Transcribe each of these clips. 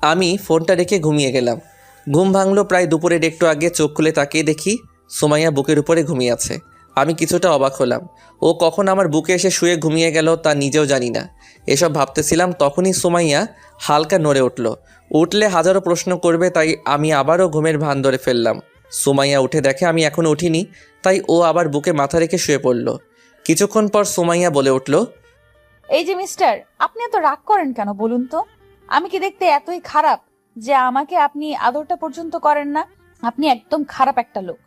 আমি ফোনটা রেখে ঘুমিয়ে গেলাম। ঘুম ভাঙলো প্রায় দুপুরের একটু আগে। চোখ খুলে তাকিয়ে দেখি সুমাইয়া বুকের উপরে ঘুমিয়ে আছে। আমি কিছুটা অবাক হলাম। ও কখন আমার বুকে এসে শুয়ে ঘুমিয়ে গেল তা নিজেও জানি না। এসব ভাবতেছিলাম তখনই সুমাইয়া হালকা নড়ে উঠলে হাজারো প্রশ্ন করবে, তাই আমি আবারও ঘুমের ভান ধরে ফেললাম। সুমাইয়া উঠে দেখে আমি এখনও উঠিনি, তাই ও আবার বুকে মাথা রেখে শুয়ে পড়ল। কিছুক্ষণ পর সুমাইয়া বলে উঠল, এই যে মিস্টার, আপনি এত রাগ করেন কেন বলুন তো? আমি কি দেখতে এতই খারাপ যে আমাকে আপনি আদরটা পর্যন্ত করেন না? আপনি একদম খারাপ একটা লোক।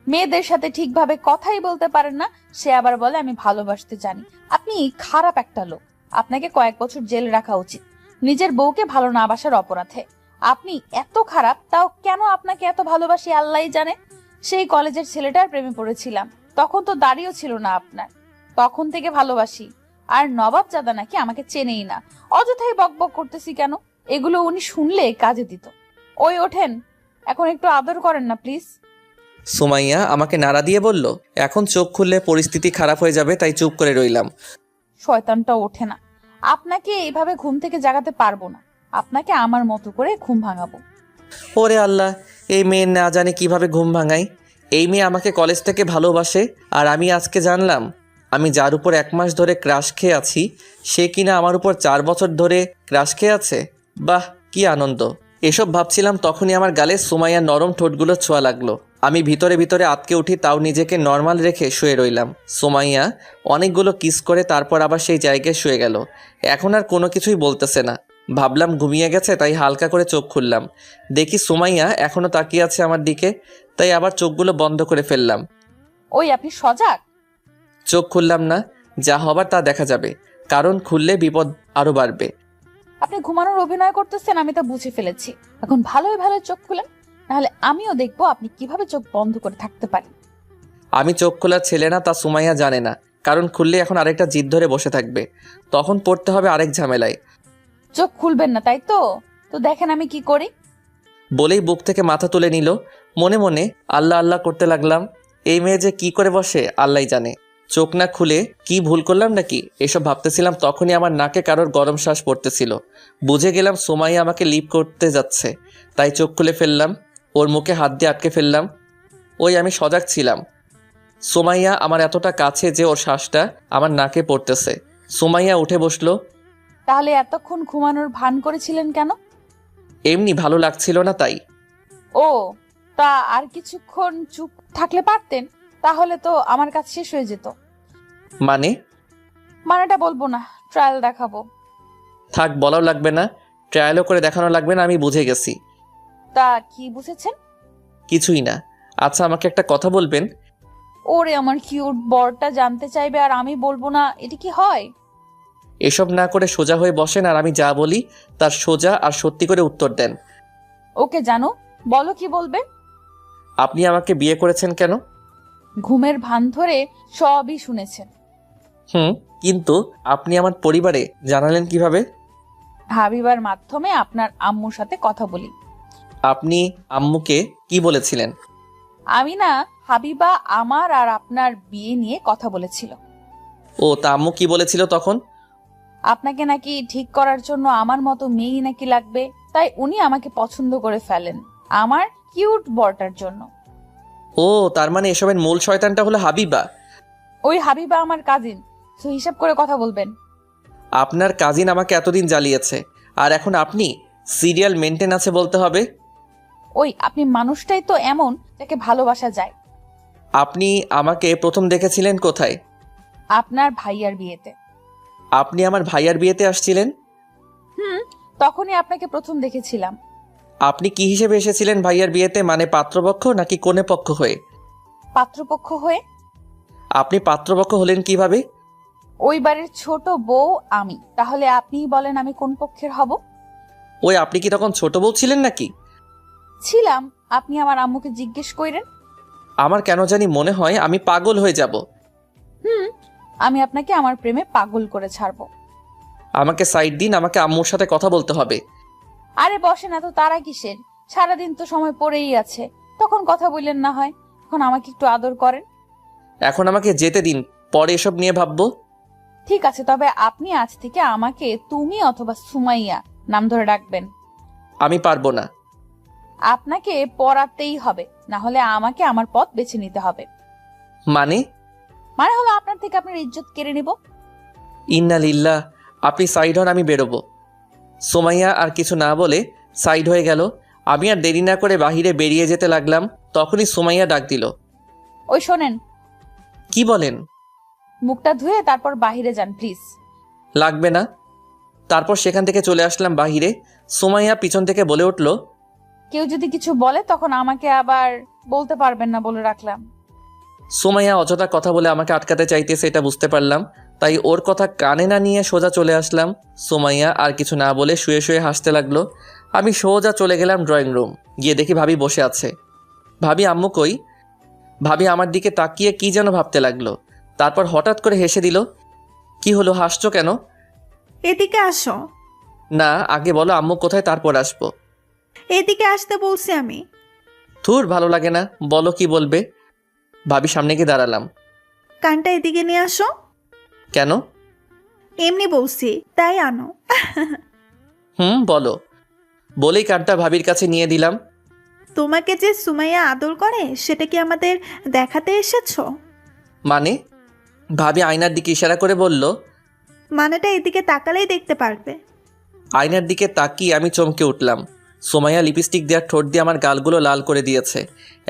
মেয়েদের সাথে ঠিকভাবে কথাই বলতে পারেন না, সে আবার বলে আমি ভালোবাসতে জানি। আপনি খারাপ একটা লোক। আপনাকে কয়েক বছর জেল রাখা উচিত নিজের বউকে ভালো না বাসার অপরাধে। আপনি এত খারাপ, তাও কেন আপনাকে এত ভালোবাসি আল্লাহই জানে। সেই কলেজের ছেলেটার প্রেমে পড়েছিলাম, তখন তো দাড়িও ছিল না আপনার। তখন থেকে ভালোবাসি। আর নবাব জাদা নাকি আমাকে চেনেই না। অযথাই বকবক করতেছি কেন? এগুলো উনি শুনলে কাজে দিত। ওই ওঠেন, এখন একটু আদর করেন না প্লিজ। সুমাইয়া আমাকে নাড়া দিয়ে বলল, এখন চোখ খুললে পরিস্থিতি খারাপ হয়ে যাবে, তাই চুপ করে রইলাম। শয়তানটা ওঠে না। আপনাকে এইভাবে ঘুম থেকে জাগাতে পারবো না। আপনাকে আমার মতো করে ঘুম ভাঙাবো। ওরে আল্লাহ, এই মেয়ে না জানে কিভাবে ঘুম ভাঙাই। এই মেয়ে আমাকে কলেজ থেকে ভালোবাসে, আর আমি আজকে জানলাম আমি যার উপর 1 মাস ধরে ক্রাশ খেয়ে আছি সে কিনা আমার উপর 4 বছর ধরে ক্রাশ খেয়ে আছে। বাহ, কি আনন্দ! এসব ভাবছিলাম তখনই আমার গালে সুমাইয়ার নরম ঠোঁটগুলো ছোঁয়া লাগলো। আমি ভিতরে ভিতরে আটকে উঠি, তাও নিজেকে নর্মাল রেখে শুয়ে রইলাম। সুমাইয়া অনেকগুলো কিস করে তারপর আবার সেই জায়গায় শুয়ে গেল। এখন আর কোনো কিছুই বলতেছে না। ভাবলাম ঘুমিয়ে গেছে, তাই হালকা করে চোখ খুললাম। দেখি সুমাইয়া এখনও তাকিয়ে আছে আমার দিকে, তাই আবার চোখগুলো বন্ধ করে ফেললাম। ওই আপনি সজাগ? চোখ খুললাম না, যা হবার তা দেখা যাবে, কারণ খুললে বিপদ আরও বাড়বে। আপনি ঘুমানোর অভিনয় করতেছেন, আমি তা বুঝে ফেলেছি। এখন ভালোই ভালো চোখ খুলেন, নাহলে আমিও দেখবো আপনি কিভাবে চোখ বন্ধ করে থাকতে পারেন। আমি চোখ খোলার ছেলে না, তা সুমাইয়া জানে না, কারণ খুললে এখন আরেকটা জিদ ধরে বসে থাকবে। তখন পড়তে হবে আরেক ঝামেলায়। চোখ খুলবেন না তাই তো? তো দেখেন আমি কি করি। বলেই বুক থেকে মাথা তুলে নিল। মনে মনে আল্লাহ আল্লাহ করতে লাগলাম। এই মেয়ে যে কি করে বসে আল্লাহই জানে। চোখ না খুলে কি ভুল করলাম নাকি এসব ভাবতেছিলাম, তখনই আমার নাকে কারোর গরম শ্বাস পড়তেছিল। বুঝে গেলাম সুমাইয়া আমাকে লিপ করতে যাচ্ছে, তাই চোখ খুলে ফেললাম। ওর মুখে হাত দিয়ে আটকে ফেললাম। ওই আমি সজাগ ছিলাম। সুমাইয়া আমার এতটা কাছে যে ওর শ্বাসটা আমার নাকে পড়তেছে। সুমাইয়া উঠে বসলো। তাহলে এতক্ষণ ঘুমানোর ভান করেছিলেন কেন? এমনি ভালো লাগছিল না তাই। ও, তা আর কিছুক্ষণ চুপ থাকলে পারতেন, তাহলে তো আমার কাজ শেষ হয়ে যেত। মানে? মানেটা বলবো না, ট্রায়াল দেখাবো। থাক, বলাও লাগবে না, ট্রায়ালও করে দেখানো লাগবে না, আমি বুঝে গেছি। তা কি বুঝেছেন? কিছুই না। আচ্ছা, আমাকে একটা কথা বলবেন? ওরে আমার কিউট বরটা জানতে চাইবে আর আমি বলবো না, এটা কি হয়? এসব না করে সোজা হয়ে বসেন, আর আমি যা বলি তার সোজা আর সত্যি করে উত্তর দেন। ওকে জানো, বলো কি বলবে। আপনি আমাকে বিয়ে করেছেন কেন? ঘুমের ভান ধরে সবই শুনেছেন। কিন্তু আপনি আমার পরিবারে জানালেন কিভাবে? হাবিবার মাধ্যমে আপনার আম্মুর সাথে কথা বলি। আপনি আম্মুকে কি বলেছিলেন? আমি না, হাবিবা আমার আর আপনার বিয়ে নিয়ে কথা বলেছিল। ও, তা আম্মু কি বলেছিল তখন? আপনাকে নাকি ঠিক করার জন্য আমার মতো মেয়েই নাকি লাগবে, তাই উনি আমাকে পছন্দ করে ফেলেন আমার কিউট বরটার জন্য। ও, তার মানে এসবের মূল শয়তানটা হলো হাবিবা। ওই হাবিবা আমার কাজিন, তো হিসাব করে কথা বলবেন। আপনার কাজিন আমাকে এতদিন জ্বালিয়েছে, আর এখন আপনি সিরিয়াল মেনটেন আছে বলতে হবে। ওই আপনি মানুষটাই তো এমন যাকে ভালোবাসা যায়। আপনি আমাকে প্রথম দেখেছিলেন কোথায়? আপনার ভাইয়ার বিয়েতে। আপনি আমার ভাইয়ার বিয়েতে আসছিলেন? তখনই আপনাকে প্রথম দেখেছিলাম। আপনি কি হিসেবে এসেছিলেন ভাইয়ার বিয়েতে, মানে পাত্রপক্ষ নাকি কনে পক্ষ হয়ে? পাত্রপক্ষ হয়ে। আপনি পাত্রপক্ষ হলেন কিভাবে? ওই বাড়ির ছোট বউ আমি, তাহলে আপনিই বলেন আমি কোন পক্ষের হব? ওই আপনি কি তখন ছোট বউ ছিলেন নাকি? ছিলাম। আপনি আমার আম্মুকে জিজ্ঞেস করেন। আমার কেন জানি মনে হয় আমি পাগল হয়ে যাব। আমি আপনাকে আমার প্রেমে পাগল করে ছাড়বো। আমাকে সাইড দিন, আমাকে আম্মুর সাথে কথা বলতে হবে। আরে বসেন, এত তারা কিসের? সারাদিন তো সময় পড়েই আছে, তখন কথা বললেন না হয়। এখন আমাকে একটু আদর করেন। এখন আমাকে যেতে দিন, পরে এসব নিয়ে ভাববো। ঠিক আছে, তবে আপনি আজ থেকে আমাকে তুমি অথবা সুমাইয়া নাম ধরে ডাকবেন। আমি পারবো না। আপনাকে পড়াতেই হবে, না হলে আমাকে আমার পথ বেছে নিতে হবে। মানে? মানে হলো আপনার থেকে আপনার ইজ্জত কেড়ে নিব। ইন্না লিল্লাহ। আপনি সাইড হন, আমি বেরোবো। সুমাইয়া আর কিছু না বলে সাইড হয়ে গেল। আমি আর দেরি না করে বাহিরে বেরিয়ে যেতে লাগলাম। তখনই সুমাইয়া ডাক দিল। ওই শোনেন, কি বলেন? মুখটা ধুয়ে তারপর বাহিরে যান প্লিজ। লাগবে না। তারপর সেখান থেকে চলে আসলাম বাহিরে। সুমাইয়া পিছন থেকে বলে উঠল, কেউ যদি কিছু বলে তখন আমাকে আবার বলতে পারবেন না বলে রাখলাম। সুমাইয়া অযথা কথা বলে আমাকে আটকাতে চাইতেছে, এটা বুঝতে পারলাম। তাই ওর কথা কানে না নিয়ে সোজা চলে আসলাম। সুমাইয়া আর কিছু না বলে শুয়ে শুয়ে হাসতে লাগলো। আমি সোজা চলে গেলাম ড্রয়িং রুম। গিয়ে দেখি ভাবি বসে আছে। ভাবি, আম্মু কই? ভাবি আমার দিকে তাকিয়ে কি যেন ভাবতে লাগলো। তারপর হঠাৎ করে হেসে দিল। কি হলো, হাসছো কেন? এদিকে আসো। না, আগে বলো আম্মু কোথায়, তারপর আসবো। এদিকে আসতে বলছি আমি। ধুর, ভালো লাগে না, বলো কি বলবে। ভাবি সামনে গিয়ে দাঁড়ালাম। কানটা এদিকে নিয়ে আসো। কেন? এমনি বলছি, তাই আনো। বলো। বলেই কার্ডটা ভাবির কাছে নিয়ে দিলাম। তোমাকে যে সুমাইয়া আদর করে সেটা কি আমাদের দেখাতে এসেছো? মানে? ভাবি আয়নার দিকে ইশারা করে বলল। মানেটা এদিকে তাকালেই দেখতে পারবে। আয়নার দিকে তাকিয়ে আমি চমকে উঠলাম। সুমাইয়া লিপস্টিক দেওয়ার ঠোঁট দিয়ে আমার গালগুলো লাল করে দিয়েছে।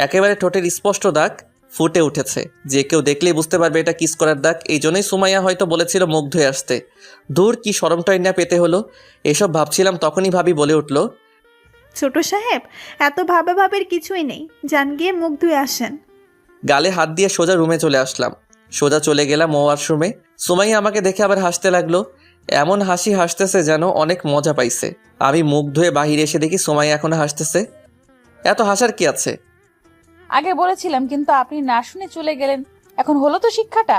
একেবারে ঠোঁটের স্পষ্ট দাগ ফুটে উঠেছে। যে কেউ দেখলেই বুঝতে পারবে এটা কিস করার দাগ। এই জন্যই সুমাইয়া হয়তো বলেছিল মুখ ধুয়ে আসতে। দূর, কি শরমটাই না পেতে হলো। এসব ভাবছিলাম, তখনই ভাবি বলে উঠল, ছোট সাহেব, এত ভাবের কিছুই নেই, যান গিয়ে মুখ ধুয়ে আসেন। গালে হাত দিয়ে সোজা রুমে চলে আসলাম। সোজা চলে গেলাম ওয়াশরুমে। সুমাইয়া আমাকে দেখে আবার হাসতে লাগলো। এমন হাসি হাসতেছে যেন অনেক মজা পাইছে। আমি মুখ ধুয়ে বাহিরে এসে দেখি সুমাইয়া এখনো হাসতেছে। এত হাসার কি আছে? আগে বলেছিলাম কিন্তু আপনি না শুনে চলে গেলেন। এখন হলো তো শিক্ষাটা।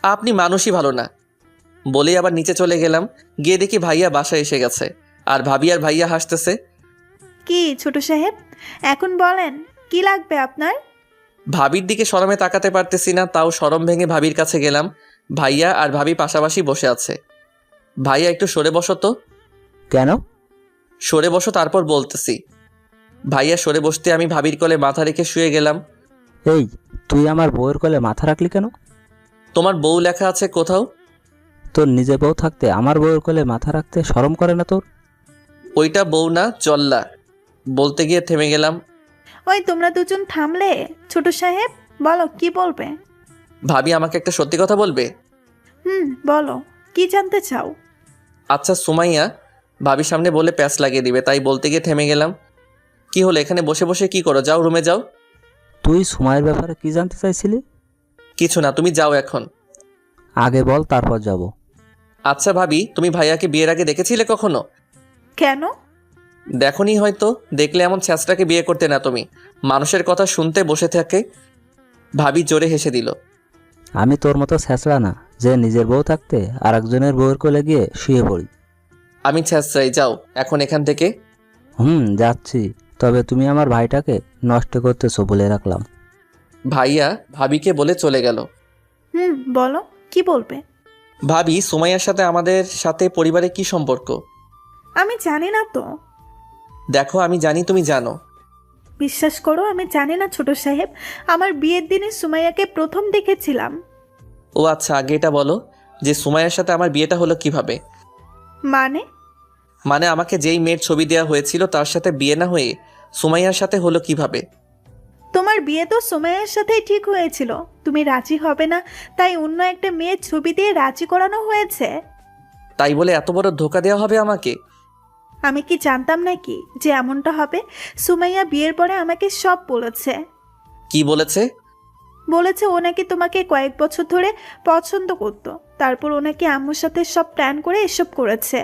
আপনি মানুষই ভালো না। বলেই আবার নিচে চলে গেলাম। গিয়ে দেখি ভাইয়া বাসায় এসে গেছে। আর ভাবি আর ভাইয়া হাসতেছে। কি ছোট সাহেব, এখন বলেন কি লাগবে আপনার? ভাবির দিকে শরমে তাকাতে পারতেছি না, তাও শরম ভেঙে ভাবির কাছে গেলাম। ভাইয়া আর ভাবি পাশাপাশি বসে আছে। ভাইয়া, একটু সরে বসো তো। কেন? সরে বসো, তারপর বলতেছি। ভাইয়া সরে বসতে আমি ভাবির কোলে মাথা রেখে শুয়ে গেলাম। এই, তুই আমার বউয়ের কোলে মাথা রাখলি কেন? তোমার বউ লেখা আছে কোথাও? তোর নিজে বউ থাকতে আমার বউয়ের কোলে মাথা রাখতে শরম করে না তোর? ওইটা বউ না, চল্লা। বলতে গিয়ে থেমে গেলাম। ওই তোমরা দুজন থামলে। ছোট সাহেব, বলো কি বলবে? ভাবি আমাকে একটা সত্যি কথা বলবে। বলো, কি জানতে চাও? আচ্ছা সুমাইয়া, ভাবির সামনে বলে প্যাঁচ লাগিয়ে দিবে, তাই বলতে গিয়ে থেমে গেলাম। কি হলো, এখানে বসে বসে কি করো? যাও, রুমে যাও। তুই সময়ের ব্যাপারে কি জানতে চাইছিলি? কিছু না, তুমি যাও এখন। আগে বল, তারপর যাব। আচ্ছা ভাবি, তুমি ভাইয়াকে বিয়ের আগে দেখেছিলে কখনো? কেন? দেখনি হয়তো, দেখলে এমন ছ্যাঁচটাকে বিয়ে করতে না তুমি। মানুষের কথা শুনতে বসে থাকে। ভাবি জোরে হেসে দিল। আমি তোর মতো ছ্যাঁচড়া না যে নিজের বউ থাকতে আর একজনের বউয়ের কোলে গিয়ে শুয়ে পড়ি। আমি ছ্যাঁচড়াই, যাও এখন এখান থেকে। যাচ্ছি, তবে তুমি আমার ভাইটাকে নষ্ট করতেছো বলে রাখলাম। ভাইয়া ভাবিকে বলে চলে গেল। বলো কি বলবে? ভাবি, সুমাইয়ার সাথে আমাদের সাথে পরিবারে কি সম্পর্ক? আমি জানি না তো। দেখো, আমি জানি তুমি জানো। বিশ্বাস করো, আমি জানি না ছোট সাহেব। আমার বিয়ের দিনে সুমাইয়াকে প্রথম দেখেছিলাম। ও আচ্ছা, আগে এটা বলো যে সুমাইয়ার সাথে আমার বিয়েটা হলো কিভাবে? মানে? মানে আমাকে যেই মেয়ের ছবি দেওয়া হয়েছিল তার সাথে বিয়ে না হয়ে সুমাইয়ার সাথে হলো কিভাবে? তোমার বিয়ে তো সুমাইয়ার সাথেই ঠিক হয়েছিল। তুমি রাজি হবে না, তাই অন্য একটা মেয়ের ছবি দিয়ে রাজি করানো হয়েছে। তাই বলে এত বড় ধোঁকা দেওয়া হবে আমাকে? আমি কি জানতাম নাকি যে এমনটা হবে? সুমাইয়া বিয়ের পরে আমাকে সব বলেছে। কি বলেছে? বলেছে ও নাকি তোমাকে কয়েক বছর ধরে পছন্দ করত, তারপর ও নাকি আম্মুর সাথে সব প্ল্যান করে এসব করেছে।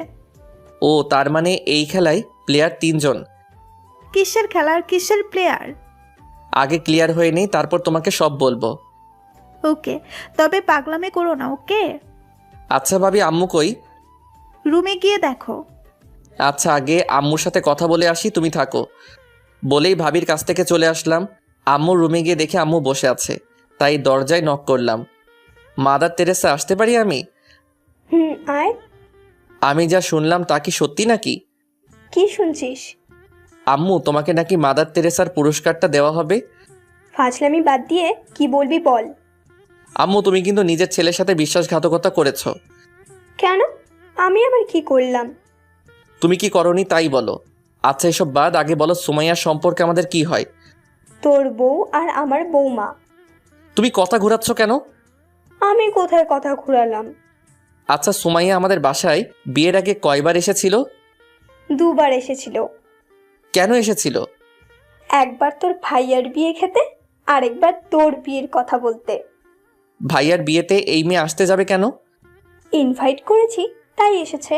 ও, তার মানে এই খেলায় প্লেয়ার 3 জন। কিসের খেলার কিসের প্লেয়ার? আগে ক্লিয়ার হয়ে নেই, তারপর তোমাকে সব বলবো। ওকে, তবে পাগলামি করো না, ওকে? আচ্ছা ভাবি, আম্মু কই? রুমে গিয়ে দেখো। আচ্ছা, আগে আম্মুর সাথে কথা বলে আসি, তুমি থাকো। বলেই ভাবির কাছ থেকে চলে আসলাম। আম্মুর রুমে গিয়ে দেখে আম্মু বসে আছে, তাই দরজায় নক করলাম। মাদার তেরেসা, আসতে পারি আমি? আয়। আমি যা শুনলাম তা কি সত্যি নাকি? কি শুনছিস? আম্মু, তোমাকে নাকি মাদার তেরেসার পুরস্কারটা দেওয়া হবে। ফাজলামি বাদ দিয়ে কি বলবি বল। আম্মু, তুমি কিন্তু নিজের ছেলের সাথে বিশ্বাসঘাতকতা করেছো। কেন? আমি আবার কি করলাম? তুমি কি করনি তাই বলো। আচ্ছা, এসব বাদ, আগে বলো সুমাইয়ার সম্পর্কে আমাদের কি হয়। তোর বউ আর আমার বৌমা। তুমি কথা ঘোরাচ্ছ কেন? আমি কোথায় কথা ঘুরালাম? আচ্ছা, সুমাইয়া আমাদের বাসায় বিয়ের আগে কয়বার এসেছিল? 2 বার এসেছিল। কেন এসেছিল? একবার তোর ভাইয়ার বিয়ে খেতে, আরেকবার তোর বিয়ের কথা বলতে। ভাইয়ার বিয়েতে এই মেয়ে আসতে যাবে কেন? ইনভাইট করেছি তাই এসেছে।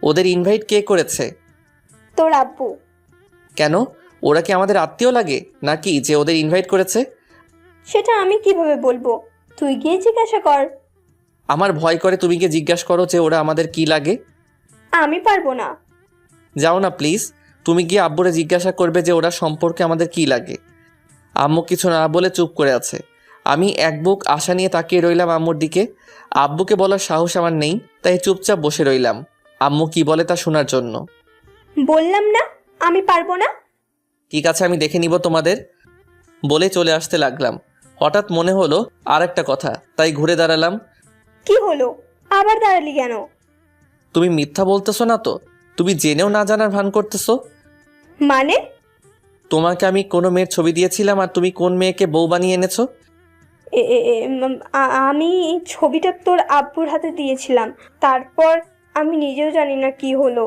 ওদের ইনভাইট কে করেছে? তোর আব্বু। কেন? ওরা কি আমাদের আত্মীয় লাগে নাকি যে ওদের ইনভাইট করেছে? সেটা আমি কিভাবে বলবো? তুই গিয়ে জিজ্ঞাসা কর। আমার ভয় করে, তুমি গিয়ে জিজ্ঞাসা করো যে ওরা আমাদের কি লাগে। আমি পারবো না। যাও না প্লিজ, তুমি গিয়ে আব্বুরে জিজ্ঞাসা করবে যে ওরা সম্পর্কে আমাদের কি লাগে। আম্মু কিছু না বলে চুপ করে আছে। আমি এক বুক আশা নিয়ে তাকিয়ে রইলাম আম্মুর দিকে। আব্বুকে বলার সাহস আমার নেই, তাই চুপচাপ বসে রইলাম আম্মু কি বলে তা শোনার জন্য। বললাম না আমি পারবো না। ঠিক আছে, আমি দেখে নিব তোমাদের, বলে চলে আসতে লাগলাম। হঠাৎ মনে হলো আর একটা কথা, তাই ঘুরে দাঁড়ালাম। কি হলো? আবার দাঁড়ালি কেন? তুমি মিথ্যা বলতেছো না তো? তুমি জেনেও না জানার ভান করতেছো। মানে? তোমাকে আমি কোনো মেয়ের ছবি দিয়েছিলাম আর তুমি কোন মেয়েকে বউ বানিয়ে এনেছো? আমি ছবিটা তোর আব্বুর হাতে দিয়েছিলাম, তারপর আমি নিজেও জানি না কি হলো।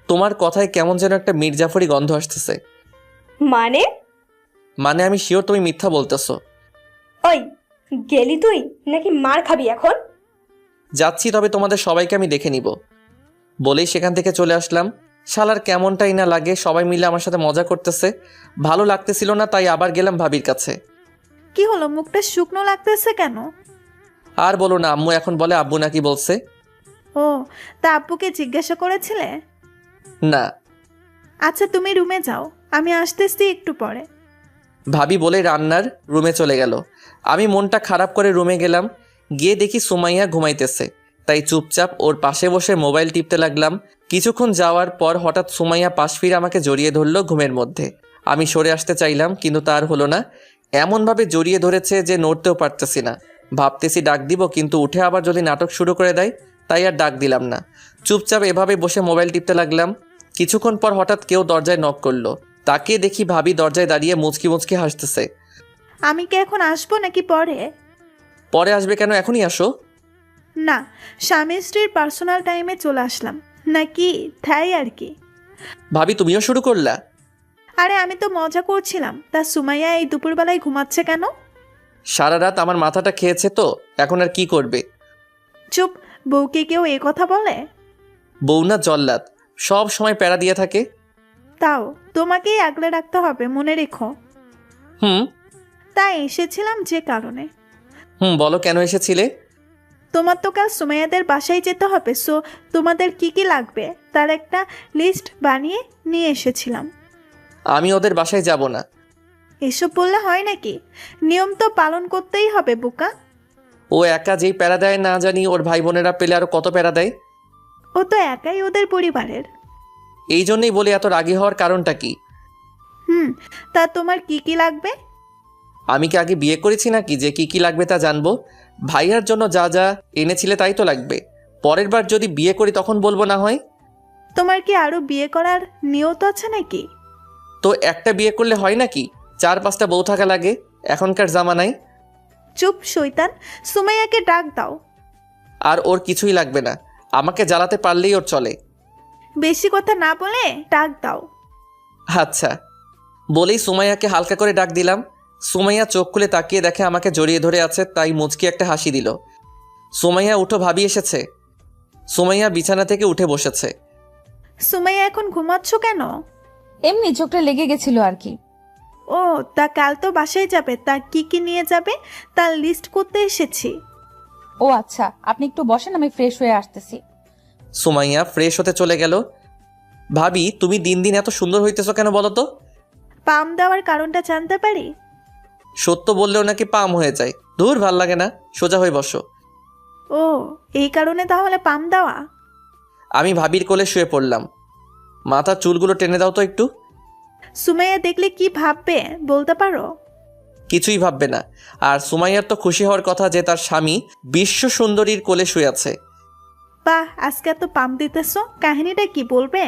তোমার কথায় কেমন যেন একটা মির্জাফরি গন্ধ আসতেছে। মানে? মানে আমি শিওর তুমি মিথ্যা বলতেছো। ওই, গেলি তুই নাকি মার খাবি এখন? যাচ্ছি, তবে তোমাদের সবাইকে আমি দেখে নিব। বলেই সেখান থেকে চলে আসলাম। শালার কেমনটাই না লাগে, সবাই মিলে আমার সাথে মজা করতেছে। ভালো লাগতেছিল না, তাই আবার গেলাম ভাবির কাছে। কি হলো, মুখটা শুকনো লাগতেছে কেন? আর বলো না, আম্মু এখন বলে আব্বু নাকি বলছে। ও, তা আব্বুকে জিজ্ঞাসা করেছিলে? না। আচ্ছা তুমি রুমে যাও, আমি আসতেছি একটু পরে। ভাবি বলে রান্নার রুমে চলে গেল। আমি মনটা খারাপ করে রুমে গেলাম। গিয়ে দেখি সুমাইয়া ঘুমাইতেছে, তাই চুপচাপ ওর পাশে বসে মোবাইল টিপতে লাগলাম। কিছুক্ষণ যাওয়ার পর হঠাৎ সুমাইয়া পাশ ফিরে আমাকে জড়িয়ে ধরলো ঘুমের মধ্যে। আমি সরে আসতে চাইলাম, কিন্তু তার হলো না। এমনভাবে জড়িয়ে ধরেছে যে নড়তেও পারতেছি না। ভাবতেছি ডাক দিব, কিন্তু উঠে আবার যদি নাটক শুরু করে দেয়, তাই আর ডাক দিলাম না। চুপচাপ এভাবে বসে মোবাইল টিপতে লাগলাম। কিছুক্ষণ পর হঠাৎ কেউ দরজায় নক করলো। তাকিয়ে দেখি ভাবি দরজায় দাঁড়িয়ে মুচকি মুচকি হাসতেছে। আমি কি এখন আসবো নাকি পরে? পরে আসবে কেন, এখনই আসো। না, স্বামী স্ত্রীর পার্সোনাল টাইমে চলে আসলাম নাকি, তাই আর কি। ভাবি তুমিও শুরু করলা? আরে আমি তো মজা করছিলাম, তা সুমাইয়া এই দুপুরবেলায় ঘুমাচ্ছে কেন? সারা রাত আমার মাথাটা খেয়েছে তো, এখন আর কি করবে। চুপ, বউকে কেউ এ কথা বলে? বউ না জল্লাদ, সব সময় প্যারা দিয়ে থাকে। তাও তোমাকেই আগলে রাখতে হবে, মনে রেখো। হুম। তাই এসেছিলাম যে কারণে। বলো কেন এসেছিলে? তোমার তো কাল সুমাইয়াদের বাসায় যেতে হবে, সো তোমাদের কি কি লাগবে তার একটা লিস্ট বানিয়ে নিয়ে এসেছিলাম। আমি ওদের বাসায় যাব না। এসব বললে হয় নাকি? নিয়ম তো পালন করতেই হবে বোকা। ও একা যেই প্যারা দেয় না জানি ওর ভাই বোনেরা পেলে আরো কত প্যারা দেয়। ও তো একাই ওদের পরিবারের। এই জন্যই বলি এত রাগী হওয়ার কারণটা কি? তা তোমার কি কি লাগবে? আমি কি আগে বিয়ে করেছি নাকি যে কি কি লাগবে তা জানবো? ভাইয়ার জন্য যা যা এনেছিলে তাই তো লাগবে। পরের বার যদি বিয়ে করি তখন বলবো না হয়। তোমার কি আরো বিয়ে করার নিয়ত আছে নাকি? তো একটা বিয়ে করলে হয় নাকি 4-5টা বউ থাকা লাগে এখনকার জামানায়? চুপ শয়তান, সুমাইয়াকে ডাক দাও। আর ওর কিছুই লাগবে না, আমাকে জ্বালাতে পারলেই ওর চলে। বেশি কথা না বলে ডাক দাও। আচ্ছা। বলেই সুমাইয়াকে হালকা করে ডাক দিলাম। সুমাইয়া চোখ খুলে তাকিয়ে দেখে আমাকে জড়িয়ে ধরে আছে, তাই মুচকি একটা হাসি দিল। সুমাইয়া উঠো, ভাবি এসেছে। সুমাইয়া বিছানা থেকে উঠে বসেছে। সুমাইয়া এখন ঘুমাচ্ছ কেন? এমনি চোখটা লেগে গেছিল আর কি। ও, তা কাল তো বাসায় যাবে, তা কি কি নিয়ে যাবে তার লিস্ট করতে এসেছি। ও আচ্ছা, আপনি একটু বসেন, আমি ফ্রেশ হয়ে আসতেছি। সুমাইয়া ফ্রেশ হতে চলে গেল। ভাবি তুমি দিন দিন এত সুন্দর হইতেছো কেন বলো তো? পাম দেওয়ার কারণটা জানতে পারি? সত্য বললেও নাকি পাম হয়ে যায়। দূর, ভাল লাগে না, সোজা হয়ে বসো। ও, এই কারণে তাহলে পাম দেওয়া? আমি ভাবির কোলে শুয়ে পড়লাম। মাথার চুলগুলো টেনে দাও তো একটু। সুমাইয়া দেখলে কি ভাববে বলতে পারো? কিছুই ভাববে না। আর সুমাইয়ার তো খুশি হওয়ার কথা যে তার স্বামী বিশ্ব সুন্দরীর কোলে শুয়ে আছে। বাহ, আজকে এত পাম দিতেছো, কাহিনীটা কি বলবে?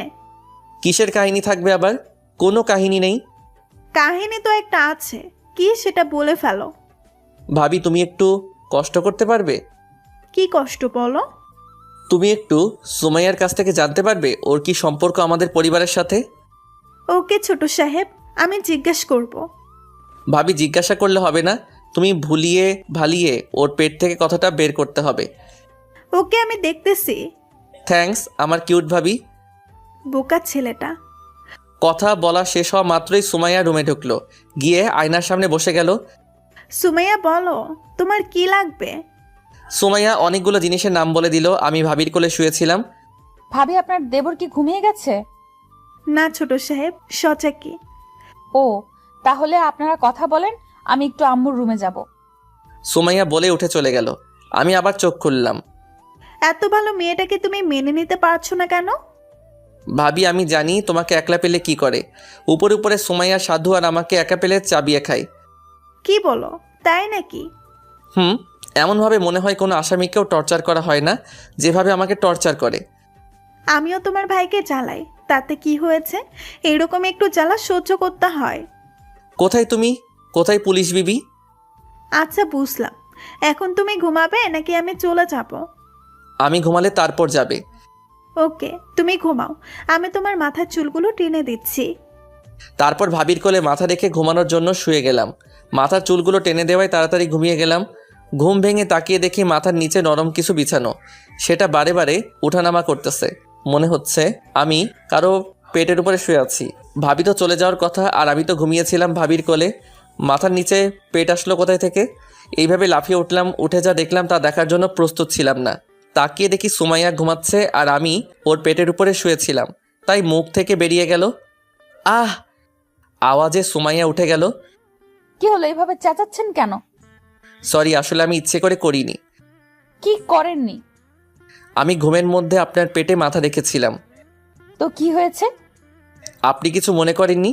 কিসের কাহিনী থাকবে আবার? কোনো কাহিনী নেই। কাহিনী তো একটা আছে, কি সেটা বলে ফেলো। ভাবি তুমি একটু কষ্ট করতে পারবে? কি কষ্ট বলো? তুমি একটু সুমাইয়ার কাছ থেকে জানতে পারবে ওর কি সম্পর্ক আমাদের পরিবারের সাথে। ওকে ছোট সাহেব, আমি জিজ্ঞেস করব। ভাবি জিজ্ঞাসা করলে হবে না, তুমি ভুলিয়ে ভালিয়ে ওর পেট থেকে কথাটা বের করতে হবে। ওকে, আমি দেখতেছি। থ্যাঙ্কস আমার কিউট ভাবি। বোকা ছেলেটা। কথা বলা শেষ হওয়া মাত্রই সুমাইয়া রুমে ঢুকলো, গিয়ে আয়নার সামনে বসে গেল। সুমাইয়া বলো, তোমার কি লাগবে? সুমাইয়া অনেকগুলো জিনিসের নাম বলে দিল। আমি ভাবির কোলে শুয়েছিলাম। ভাবি আপনার দেবর কি ঘুমিয়ে গেছে? না ছোট সাহেব, সচাকি। ও, তাহলে আপনারা কথা বলেন, আমি একটু আম্মুর রুমে যাব। সুমাইয়া বলে উঠে চলে গেল। আমি আবার চোখ খুললাম। এত ভালো মেয়েটাকে তুমি মেনে নিতে পারছো না কেন? ভাবি আমি জানি তোমাকে একলা পেলে কি করে। উপরে উপরে সুমাইয়া সাধু আর আমাকে একা পেলে চাবিয়ে খায়। কি বলো, তাই নাকি? এমনভাবে মনে হয় কোনো আসামিকেও টর্চার করা হয় না যেভাবে আমাকে টর্চার করে। আমিও তোমার ভাইকে জ্বালাই, তাতে কি হয়েছে? এরকম একটু জ্বালা সহ্য করতে হয়। কোথায় তুমি? কোথায় পুলিশ বিবি? আচ্ছা বুঝলাম, এখন তুমি ঘুমাবে নাকি আমি চলে যাব? আমি ঘুমালে তারপর যাবে। ওকে, তুমি ঘুমাও, আমি তোমার মাথার চুলগুলো টেনে দিচ্ছি। তারপর ভাবির কোলে মাথা রেখে ঘুমানোর জন্য শুয়ে গেলাম। মাথার চুলগুলো টেনে দেওয়ায় তাড়াতাড়ি ঘুমিয়ে গেলাম। ঘুম ভেঙে তাকিয়ে দেখি মাথার নিচে নরম কিছু বিছানো, সেটা বারে বারে উঠানামা করতেছে। মনে হচ্ছে আমি কারো পেটের উপরে শুয়ে আছি। ভাবি তো চলে যাওয়ার কথা, আর আমি তো ঘুমিয়েছিলাম ভাবির কোলে। মাথার নিচে পেট আসলো কোথায় থেকে? এইভাবে লাফিয়ে উঠলাম। উঠে যা দেখলাম তা দেখার জন্য প্রস্তুত ছিলাম না। তাকিয়ে দেখি সুমাইয়া ঘুমাচ্ছে আর আমি ওর পেটের উপরে শুয়েছিলাম। তাই মুখ থেকে বেরিয়ে গেল আহ! আওয়াজে সুমাইয়া উঠে গেল। কি হলো, এইভাবে চেঁচাচ্ছেন কেন? সরি, আসলে আমি ইচ্ছে করে করিনি। কি করেননি? আমি ঘুমের মধ্যে আপনার পেটে মাথা রেখেছিলাম। তো কি হয়েছে? আপনি কিছু মনে করেননি?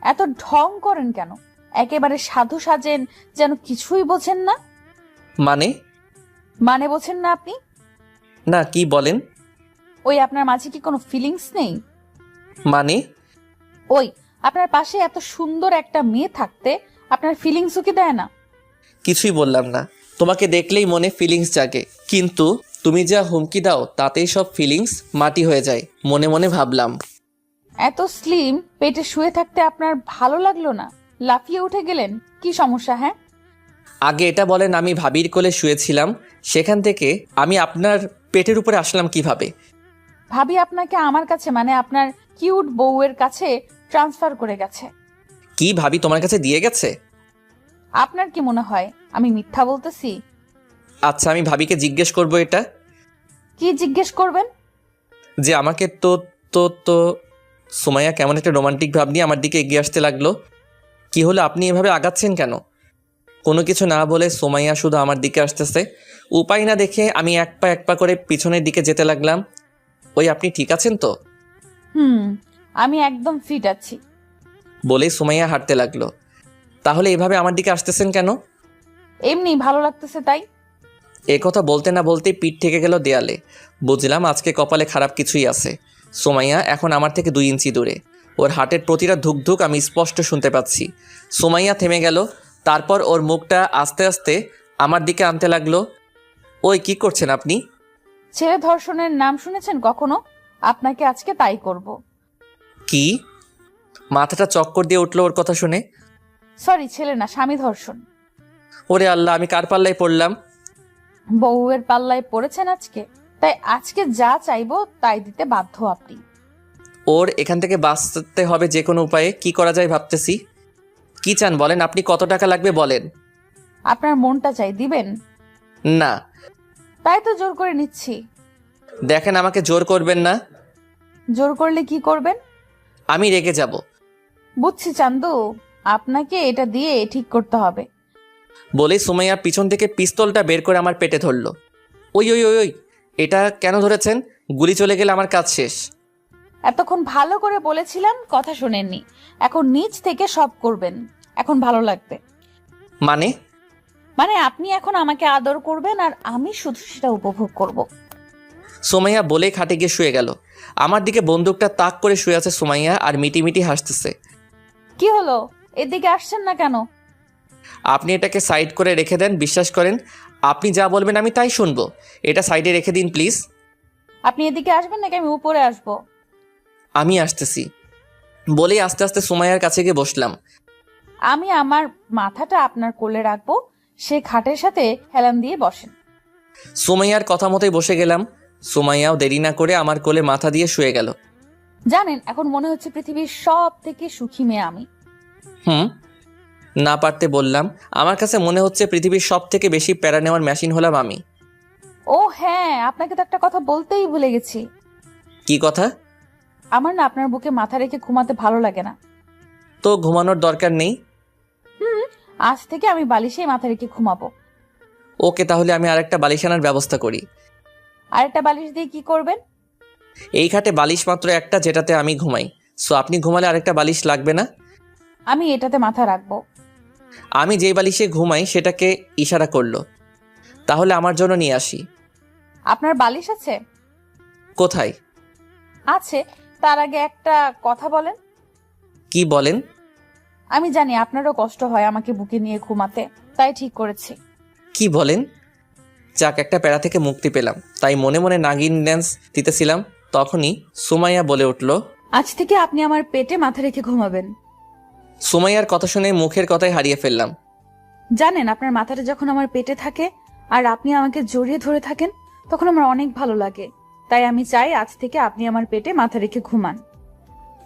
এত ঢং করেন কেন? একেবারে সাধু সাজেন, যেন কিছুই বোঝেন না। মানে? মানে বোঝেন না আপনি? না, কি বলেন? ওই আপনার মাঝে কি কোনো ফিলিংস নেই? মানে? ওই আপনার পাশে এত সুন্দর একটা মেয়ে থাকতে আপনার ফিলিংসও কি দেয় না? কিছুই বললাম না। তোমাকে দেখলেই মনে ফিলিংস জাগে, কিন্তু তুমি যা হুমকি দাও তাতেই সব ফিলিংস মাটি হয়ে যায়। মনে মনে ভাবলাম। এত স্লিম পেটে শুয়ে থাকতে আপনার ভালো লাগলো না? লাফিয়ে উঠে গেলেন, কি সমস্যা? হ্যাঁ, আগে এটা বলেন, আমি ভাবির কোলে শুয়েছিলাম, সেখান থেকে আমি আপনার পেটের উপরে আসলাম কিভাবে? ভাবি আপনাকে আমার কাছে, মানে আপনার কিউট বউয়ের কাছে ট্রান্সফার করে গেছে। কি ভাবি তোমার কাছে দিয়ে গেছে? আপনার কি মনে হয় আমি মিথ্যা বলতেছি? আচ্ছা, আমি ভাবিকে জিজ্ঞেস করব এটা। কি জিজ্ঞেস করবেন? যে আমাকে তো তো তো সুমাইয়া কেমন একটা রোমান্টিক ভাব নিয়ে আমার দিকে এগিয়ে আসতে লাগলো। কি হলো, আপনি এভাবে আগাচ্ছেন কেন? কোনো কিছু না বলে সুমাইয়া শুধু আমার দিকে আসতেছে। উপায় না দেখে আমি এক পা করে পিছনের দিকে যেতে লাগলাম। ওই আপনি ঠিক আছেন তো? আমি একদম ফিট আছি। বলেই সুমাইয়া হাঁটতে লাগলো। তাহলে এভাবে আমার দিকে আসতেছেন কেন? এমনি ভালো লাগতেছে তাই। এ কথা বলতে না বলতেই পিঠ থেকে গেল দেয়ালে। বুঝলাম আজকে কপালে খারাপ কিছুই আছে। সুমাইয়া এখন আমার থেকে 2 ইঞ্চি দূরে। ওর হার্টের প্রতিটা ধুকধুক আমি স্পষ্ট শুনতে পাচ্ছি। সুমাইয়া থেমে গেল। তারপর ওর মুখটা আস্তে আস্তে আমার দিকে আনতে লাগলো। ওই কি করছেন আপনি? ছেলে ধর্ষণের নাম শুনেছেন কখনো? আপনাকে আজকে তাই করব। কি? মাথাটা চক্কর দিয়ে উঠলো ওর কথা শুনে। সরি, ছেলে না, স্বামী ধর্ষণ। ওরে আল্লাহ, আমি কার পাল্লায় পড়লাম? বউয়ের পাল্লায় পড়েছেন আজকে, তাই আজকে যা চাইবো তাই দিতে বাধ্য আপনি। ওর এখান থেকে বাঁচতে হবে যে কোনো উপায়ে। কি করা যায় ভাবতেছি। কি চান বলেন, আপনি কত টাকা লাগবে বলেন। আপনার মনটা চাই, দিবেন? না। তাই তো জোর করে নিচ্ছি। দেখেন, আমাকে জোর করবেন না। জোর করলে কি করবেন? আমি রেগে যাব। বুঝছি চান্দু, আপনাকে এটা দিয়ে ঠিক করতে হবে। বলেই সুমাইয়া পিছন থেকে পিস্তলটা বের করে আমার পেটে ধরলো। ওই ওই ওই ওই, এটা কেন ধরেছেন? গুলি চলে গেলে আমার কাজ শেষ। এতক্ষণ ভালো করে বলেছিলাম, কথা শোনেননি। এখন নিজ থেকে সব করবেন, এখন ভালো লাগবে। মানে? মানে আপনি এখন আমাকে আদর করবেন আর আমি শুধু সেটা উপভোগ করব। সুমাইয়া বলে খাটে গিয়ে শুয়ে গেল। আমার দিকে বন্দুকটা তাক করে শুয়ে আছে সুমাইয়া আর মিটি হাসতেছে। কি হলো, এদিকে আসছেন না কেন? আপনি এটাকে সাইড করে রেখে দেন, বিশ্বাস করেন আপনি যা বলবেন আমি তাই শুনবো। এটা সাইডে রেখে দিন প্লিজ। আপনি এদিকে আসবেন নাকি আমি উপরে আসবো? আমি আসতেছি বলেই আস্তে আস্তে সুমাইয়ার কাছে গিয়ে বসলাম। আমি আমার মাথাটা আপনার কোলে রাখবো, সে খাটের সাথে হেলান দিয়ে বসেন। সুমাইয়ার কথা মতোই বসে গেলাম। সুমাইয়াও দেরি না করে আমার কোলে মাথা দিয়ে শুয়ে গেল। জানেন, এখন মনে হচ্ছে পৃথিবীর সব থেকে সুখী মেয়ে আমি। না পারতে বললাম, আমার কাছে মনে হচ্ছে পৃথিবীর সব থেকে বেশি প্যারা নেওয়ার মেশিন হলাম আমি। ও হ্যাঁ, আপনাকে তো একটা কথা বলতেই ভুলে গেছি। কি কথা? আমার না আপনার বুকে মাথা রেখে ঘুমাতে ভালো লাগে না। তো ঘুমানোর দরকার নেই। আজ থেকে আমি বালিশেই মাথা রেখে ঘুমাবো। ওকে, তাহলে আমি আরেকটা বালিশ আনার ব্যবস্থা করি। আরেকটা বালিশ দিয়ে কি করবেন? এই খাটে বালিশ মাত্র একটা, যেটাতে আমি ঘুমাই। সো আপনি ঘুমালে আরেকটা বালিশ লাগবে না। আমি এটাতে মাথা রাখবো। আমি যেই বালিশে ঘুমাই সেটাকে ইশারা করলো। তাহলে আমার জন্য নিয়ে আসি। আপনার বালিশ আছে? কোথায়? আছে, তার আগে একটা কথা বলেন। কি বলেন? আমি জানি আপনারও কষ্ট হয় আমাকে বুকে নিয়ে ঘুমাতে, তাই ঠিক করেছি। কি বলেন? যাক, একটা প্যারা থেকে মুক্তি পেলাম। তাই মনে মনে নাগিন ড্যান্স দিতেছিলাম, তখনই সুমাইয়া বলে উঠল, আজ থেকে আপনি আমার পেটে মাথা রেখে ঘুমাবেন। সুমাইয়ার কথা শুনে মুখের কথাই হারিয়ে ফেললাম। জানেন, আপনার মাথাটা যখন আমার পেটে থাকে আর আপনি আমাকে জড়িয়ে ধরে থাকেন, তখন আমার অনেক ভালো লাগে। তাই আমি চাই আজ থেকে আপনি আমার পেটে মাথা রেখে ঘুমান।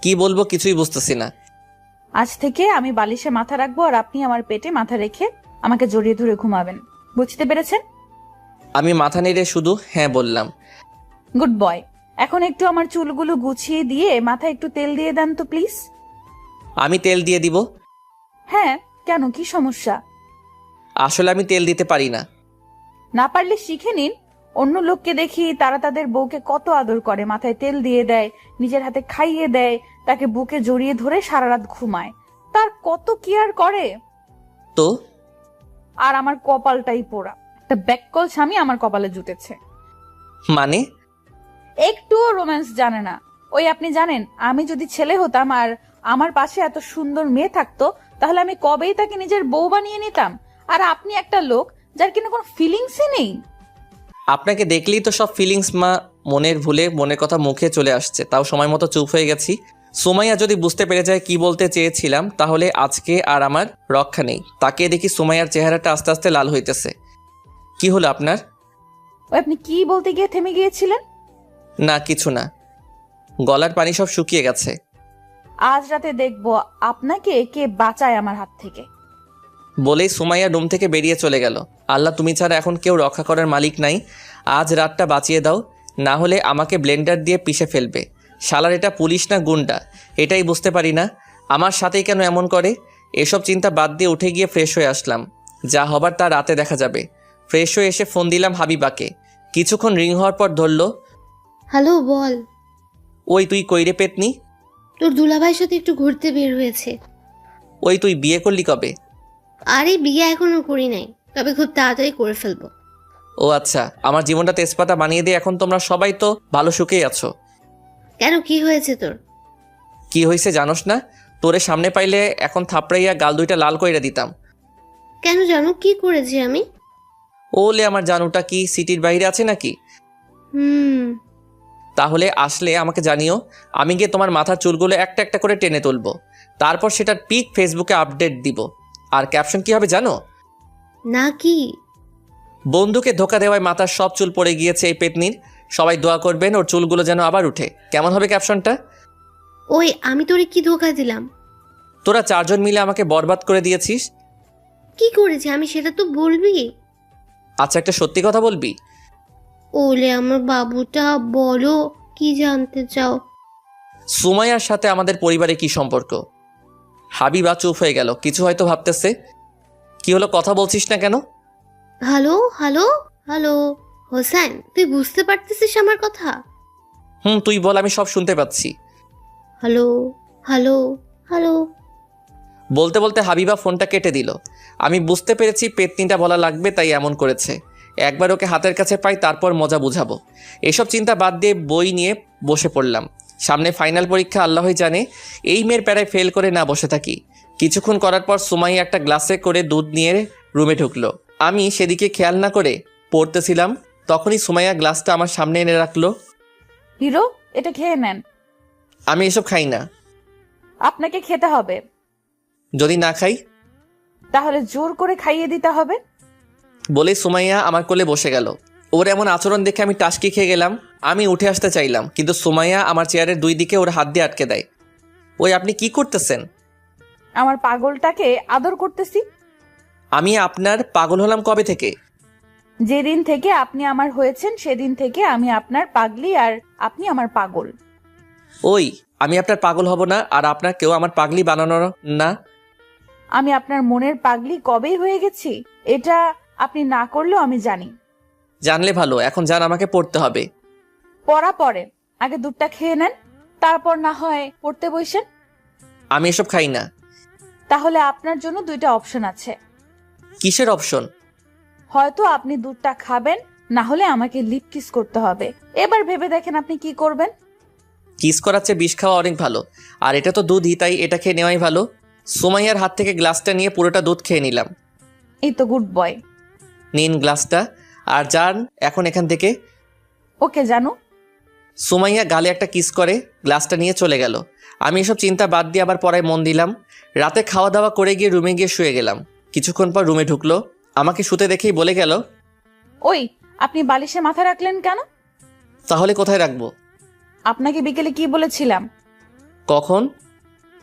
কি বলবো কিছুই বুঝতেছি না। আজ থেকে আমি বালিশে মাথা রাখবো আর আপনি আমার পেটে মাথা রেখে আমাকে জড়িয়ে ধরে ঘুমাবেন। বুঝতে পেরেছেন? আমি মাথা নেড়ে শুধু হ্যাঁ বললাম। Good boy. এখন একটু আমার চুলগুলো গুছিয়ে দিয়ে মাথায় একটু তেল দিয়ে দেন তো প্লিজ। আমি তেল দিয়ে দিব? হ্যাঁ, কেন, কি সমস্যা? আসলে আমি তেল দিতে পারি না। না পারলে শিখে নিন। অন্য লোককে দেখি তারা তাদের বউকে কত আদর করে, মাথায় তেল দিয়ে দেয়, নিজের হাতে খাইয়ে দেয়, তাকে বুকে জড়িয়ে ধরে সারা রাত ঘুমায়, তার কত কেয়ার করে। তো আর আমার কপালটাই পোড়া, একটা ব্যাককল স্বামী আমার কপালে জুটেছে। মানে? একটুও রোম্যান্স জানে না। ওই আপনি জানেন, আমি যদি ছেলে হতাম আর আমার পাশে এত সুন্দর মেয়ে থাকতো, তাহলে আমি কবেই তাকে নিজের বউ বানিয়ে নিতাম। আর আপনি একটা লোক যার কিনা কোনো ফিলিংসই নেই। আপনাকে দেখলেই তো সব ফিলিংস মনের ভুলে মনের কথা মুখে চলে আসছে, তাও সময় মতো চুপ হয়ে গেছি। সুমাইয়া যদি বুঝতে পেরে যায় কি বলতে চেয়েছিলাম, তাহলে আজকে আর আমার রক্ষা নেই। তাকে দেখি সুমাইয়ার চেহারাটা আস্তে আস্তে লাল হইতেছে। কি হলো আপনার? ওই আপনি কি বলতে গিয়ে থেমে গিয়েছিলেন? না, কিছু না। গলার পানি সব শুকিয়ে গেছে। আজ রাতে দেখবো আপনাকে কে বাঁচায় আমার হাত থেকে। বলেই সুমাইয়া রুম থেকে বেরিয়ে চলে গেল। আল্লাহ, তুমি ছাড়া এখন কেউ রক্ষা করার মালিক নাই। আজ রাতটা বাঁচিয়ে দাও, না হলে আমাকে ব্লেন্ডার দিয়ে পিষে ফেলবে। শালার এটা পুলিশ না গুন্ডা, এটাই বুঝতে পারি না। আমার সাথেই কেন এমন করে? এসব চিন্তা বাদ দিয়ে উঠে গিয়ে ফ্রেশ হয়ে আসলাম। যা হবার তা রাতে দেখা যাবে। ফ্রেশ হয়ে এসে ফোন দিলাম হাবিবাকে। কিছুক্ষণ রিং হওয়ার পর ধরলো। হ্যালো, বল। ওই তুই কইরে পেতনি? তোর দুলাভাইয়ের সাথে একটু ঘুরতে বের হয়েছে। ওই তুই বিয়ে করলি কবে? আরে বিয়ে এখনো করি নাই, তবে খুব তাড়াতাড়ি করে ফেলবো। ও আচ্ছা, আমার জীবনটা তেজপাতা বানিয়ে দিয়ে এখন তোমরা সবাই তো ভালো সুখেই আছো। কেন, কি হয়েছে তোর? কি হয়েছে জানোস না? তোরে সামনে পাইলে এখন থাপড়াইয়া গাল দুইটা লাল কইরা দিতাম। কেন জানো কি করেছি আমি? ওলে আমার জানুটা কি সিটির বাইরে আছে নাকি? তাহলে আসলে আমাকে জানিও, আমি গিয়ে তোমার মাথার চুলগুলো একটা একটা করে টেনে তুলবো। তারপর সেটার পিক ফেসবুকে আপডেট দিব। আর ক্যাপশন কি হবে জানো? না কি? বন্ধুকে ধোকা দেওয়ায় মাথার সব চুল পড়ে গিয়েছে এই পেতনির, সবাই দোয়া করবেন ওর চুলগুলো যেন আবার উঠে। কেমন হবে ক্যাপশনটা? ওই আমি তোরে কি ধোকা দিলাম? তোরা চারজন মিলে আমাকে বরবাদ করে দিয়েছিস। কি করেছি আমি সেটা তো বলবি। আচ্ছা, একটা সত্যি কথা বলবি? ওলে আমার বাবুটা, বলো কি জানতে চাও? সুমাইয়ার সাথে আমাদের পরিবারে কি সম্পর্ক? হাবিবা চুপ হয়ে গেল, কিছু হয়তো ভাবতেছে। কি হলো, কথা বলছিস না কেন? হ্যালো হ্যালো হ্যালো, হোসেন তুই বুঝতে পারতেছিস আমার কথা? তুই বল, আমি সব শুনতে পাচ্ছি। Hello hello hello. বলতে বলতে হাবিবা ফোনটা কেটে দিল। আমি বুঝতে পেরেছি পেতনিটা বলা লাগবে, তাই এমন করেছে। একবার ওকে হাতের কাছে পাই, তারপর মজা বুঝাবো। এসব চিন্তা বাদ দিয়ে বই নিয়ে বসে পড়লাম। সামনে ফাইনাল পরীক্ষা, আল্লাহই জানে এই মেয়ের প্যারায় ফেল করে না বসে থাকি। কিছুক্ষণ করার পর সুমাইয়া একটা গ্লাসে করে দুধ নিয়ে রুমে ঢুকলো। আমি সেদিকে খেয়াল না করে পড়তেছিলাম, তখনই সুমাইয়া গ্লাসটা আমার সামনে এনে রাখলো। হিরো, এটা খেয়ে নেন। আমি এসব খাই না। আপনাকে খেতে হবে। যদি না খাই? তাহলে জোর করে খাইয়ে দিতে হবে। বলে সুমাইয়া আমার কোলে বসে গেল। ওর এমন আচরণ দেখে আমি টাসকি খেয়ে গেলাম। আমি উঠে আসতে চাইলাম, কিন্তু সুমাইয়া আমার চেয়ারের দুই দিকে ওর হাত দিয়ে আটকে দেয়। ওই, আপনি কি করতেছেন? আমার পাগলটাকে আদর করতেছি। আমি আপনার পাগল হলাম কবে থেকে? যেদিন থেকে আপনি আমার হয়েছেন সেদিন থেকে আমি আপনার পাগলি, আর আপনি আমার পাগল। ওই, আমি আপনার পাগল হব না, আর আপনার কেউ আমার পাগলি বানানোর না। আমি আপনার মনের পাগলি কবেই হয়ে গেছি, এটা আপনি না করলেও আমি জানি। জানলে ভালো, এখন যান, আমাকে পড়তে হবে। পড়া পরে, আগে দুধটা খেয়ে নেন, তারপর না হয় পড়তে বসেন। আমি এসব খাই না। তাহলে আপনার জন্য দুইটা অপশন আছে। কিসের অপশন? হয়তো আপনি দুধটা খাবেন, না হলে আমাকে লিপ কিস করতে হবে। এবার ভেবে দেখেন আপনি কি করবেন। কিস করার চেয়ে বিষ খাওয়া অনেক ভালো, আর এটা তো দুধই, তাই এটা খেয়ে নেওয়াই ভালো। সুমাইয়ার হাত থেকে গ্লাসটা নিয়ে পুরোটা দুধ খেয়ে নিলাম। এই তো গুড বয়। নিন গ্লাসটা, আর যান এখন এখান থেকে। ওকে জানু। সুমাইয়া গালে একটা কিস করে গ্লাসটা নিয়ে চলে গেল। আমি এসব চিন্তা বাদ দিয়ে আবার পড়ায় মন দিলাম। রাতে খাওয়া দাওয়া করে গিয়ে রুমে গিয়ে শুয়ে গেলাম। কিছুক্ষণ পর রুমে ঢুকলো। আমাকে শুতে দেখেই বলে গেল, ওই, আপনি বালিশে মাথা রাখলেন কেন? তাহলে কোথায় রাখবো? আপনাকে বিকেলে কি বলেছিলাম? কখন?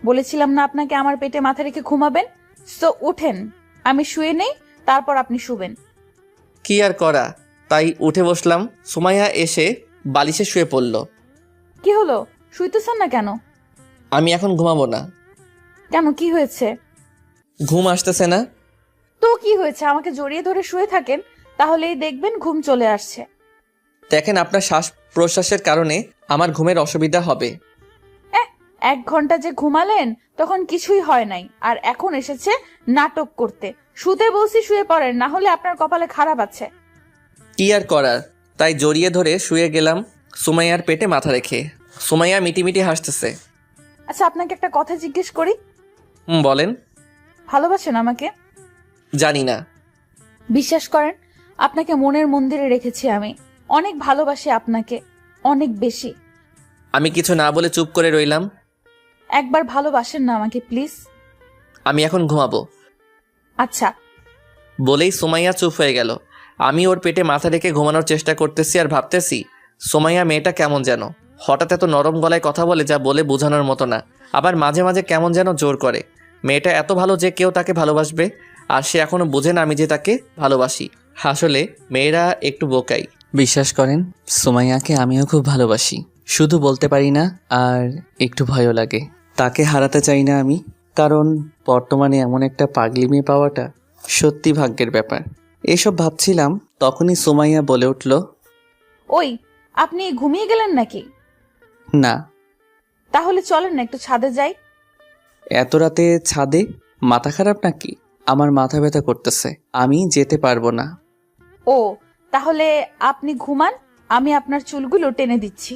বলেছিলাম না আপনাকে আমার পেটে মাথা রেখে ঘুমাবেন? সো উঠেন, আমি শুয়ে নেই, তারপর আপনি শুবেন। কি আর করা, তাই উঠে বসলাম। সুমাইয়া এসে বালিশে শুয়ে পড়ল। কি হলো, শুইতেছেন না কেন? আমি এখন ঘুমাবো না। কেন, কি হয়েছে? ঘুম আসতেছে না। তো কি হয়েছে, আমাকে জড়িয়ে ধরে শুয়ে থাকেন, তাহলেই দেখবেন ঘুম চলে আসছে। দেখেন, আপনার শ্বাস প্রশ্বাসের কারণে আমার ঘুমের অসুবিধা হবে। 1 ঘন্টা যে ঘুমালেন তখন কিছুই হয় নাই, আর এখন এসেছে নাটক করতে। শুতে বলছি শুয়ে পড়েন, না হলে আপনার কপালে খারাপ আছে। কি আর করার, তাই জড়িয়ে ধরে শুয়ে গেলাম সুমাইয়ার পেটে মাথা রেখে। সুমাইয়া মিটিমিটি হাসতেছে। আচ্ছা, আপনাকে একটা কথা জিজ্ঞেস করি। বলেন। ভালোবাসেন আমাকে? জানি না। বিশ্বাস করেন, আপনাকে মনের মন্দিরে রেখেছি আমি। অনেক ভালোবাসি আপনাকে, অনেক বেশি। আমি কিছু না বলে চুপ করে রইলাম। একবার ভালোবাসেন না আমাকে প্লিজ? আমি এখন ঘুমাবো। আচ্ছা। বলেই সুমাইয়া চুপ হয়ে গেল। আমি ওর পেটে মাথা রেখে ঘুমানোর চেষ্টা করতেছি, আর ভাবতেছি সুমাইয়া মেয়েটা কেমন যেন। হঠাৎ এত নরম গলায় কথা বলে, যা বলে বোঝানোর মতো না। আবার মাঝে মাঝে কেমন যেন জোর করে। মেয়েটা এত ভালো যে কেউ তাকে ভালোবাসবে, আর সে এখনো বোঝে না আমি যে তাকে ভালোবাসি। আসলে মেয়েরা একটু বোকাই। বিশ্বাস করেন, সুমাইয়াকে আমিও খুব ভালোবাসি, শুধু বলতে পারি না, আর একটু ভয়ও লাগে। তাকে হারাতে চাই না আমি, কারণ বর্তমানে এমন একটা পাগলি মেয়ে পাওয়াটা সত্যি ভাগ্যের ব্যাপার। এসব ভাবছিলাম, তখনই সুমাইয়া বলে উঠল, ওই, আপনি ঘুমিয়ে গেলেন নাকি? না। তাহলে চলেন না একটু ছাদে যাই। এত রাতে ছাদে? মাথা খারাপ নাকি? আমার মাথা ব্যথা করতেছে, আমি যেতে পারবো না। ও, তাহলে আপনি ঘুমান, আমি আপনার চুলগুলো টেনে দিচ্ছি।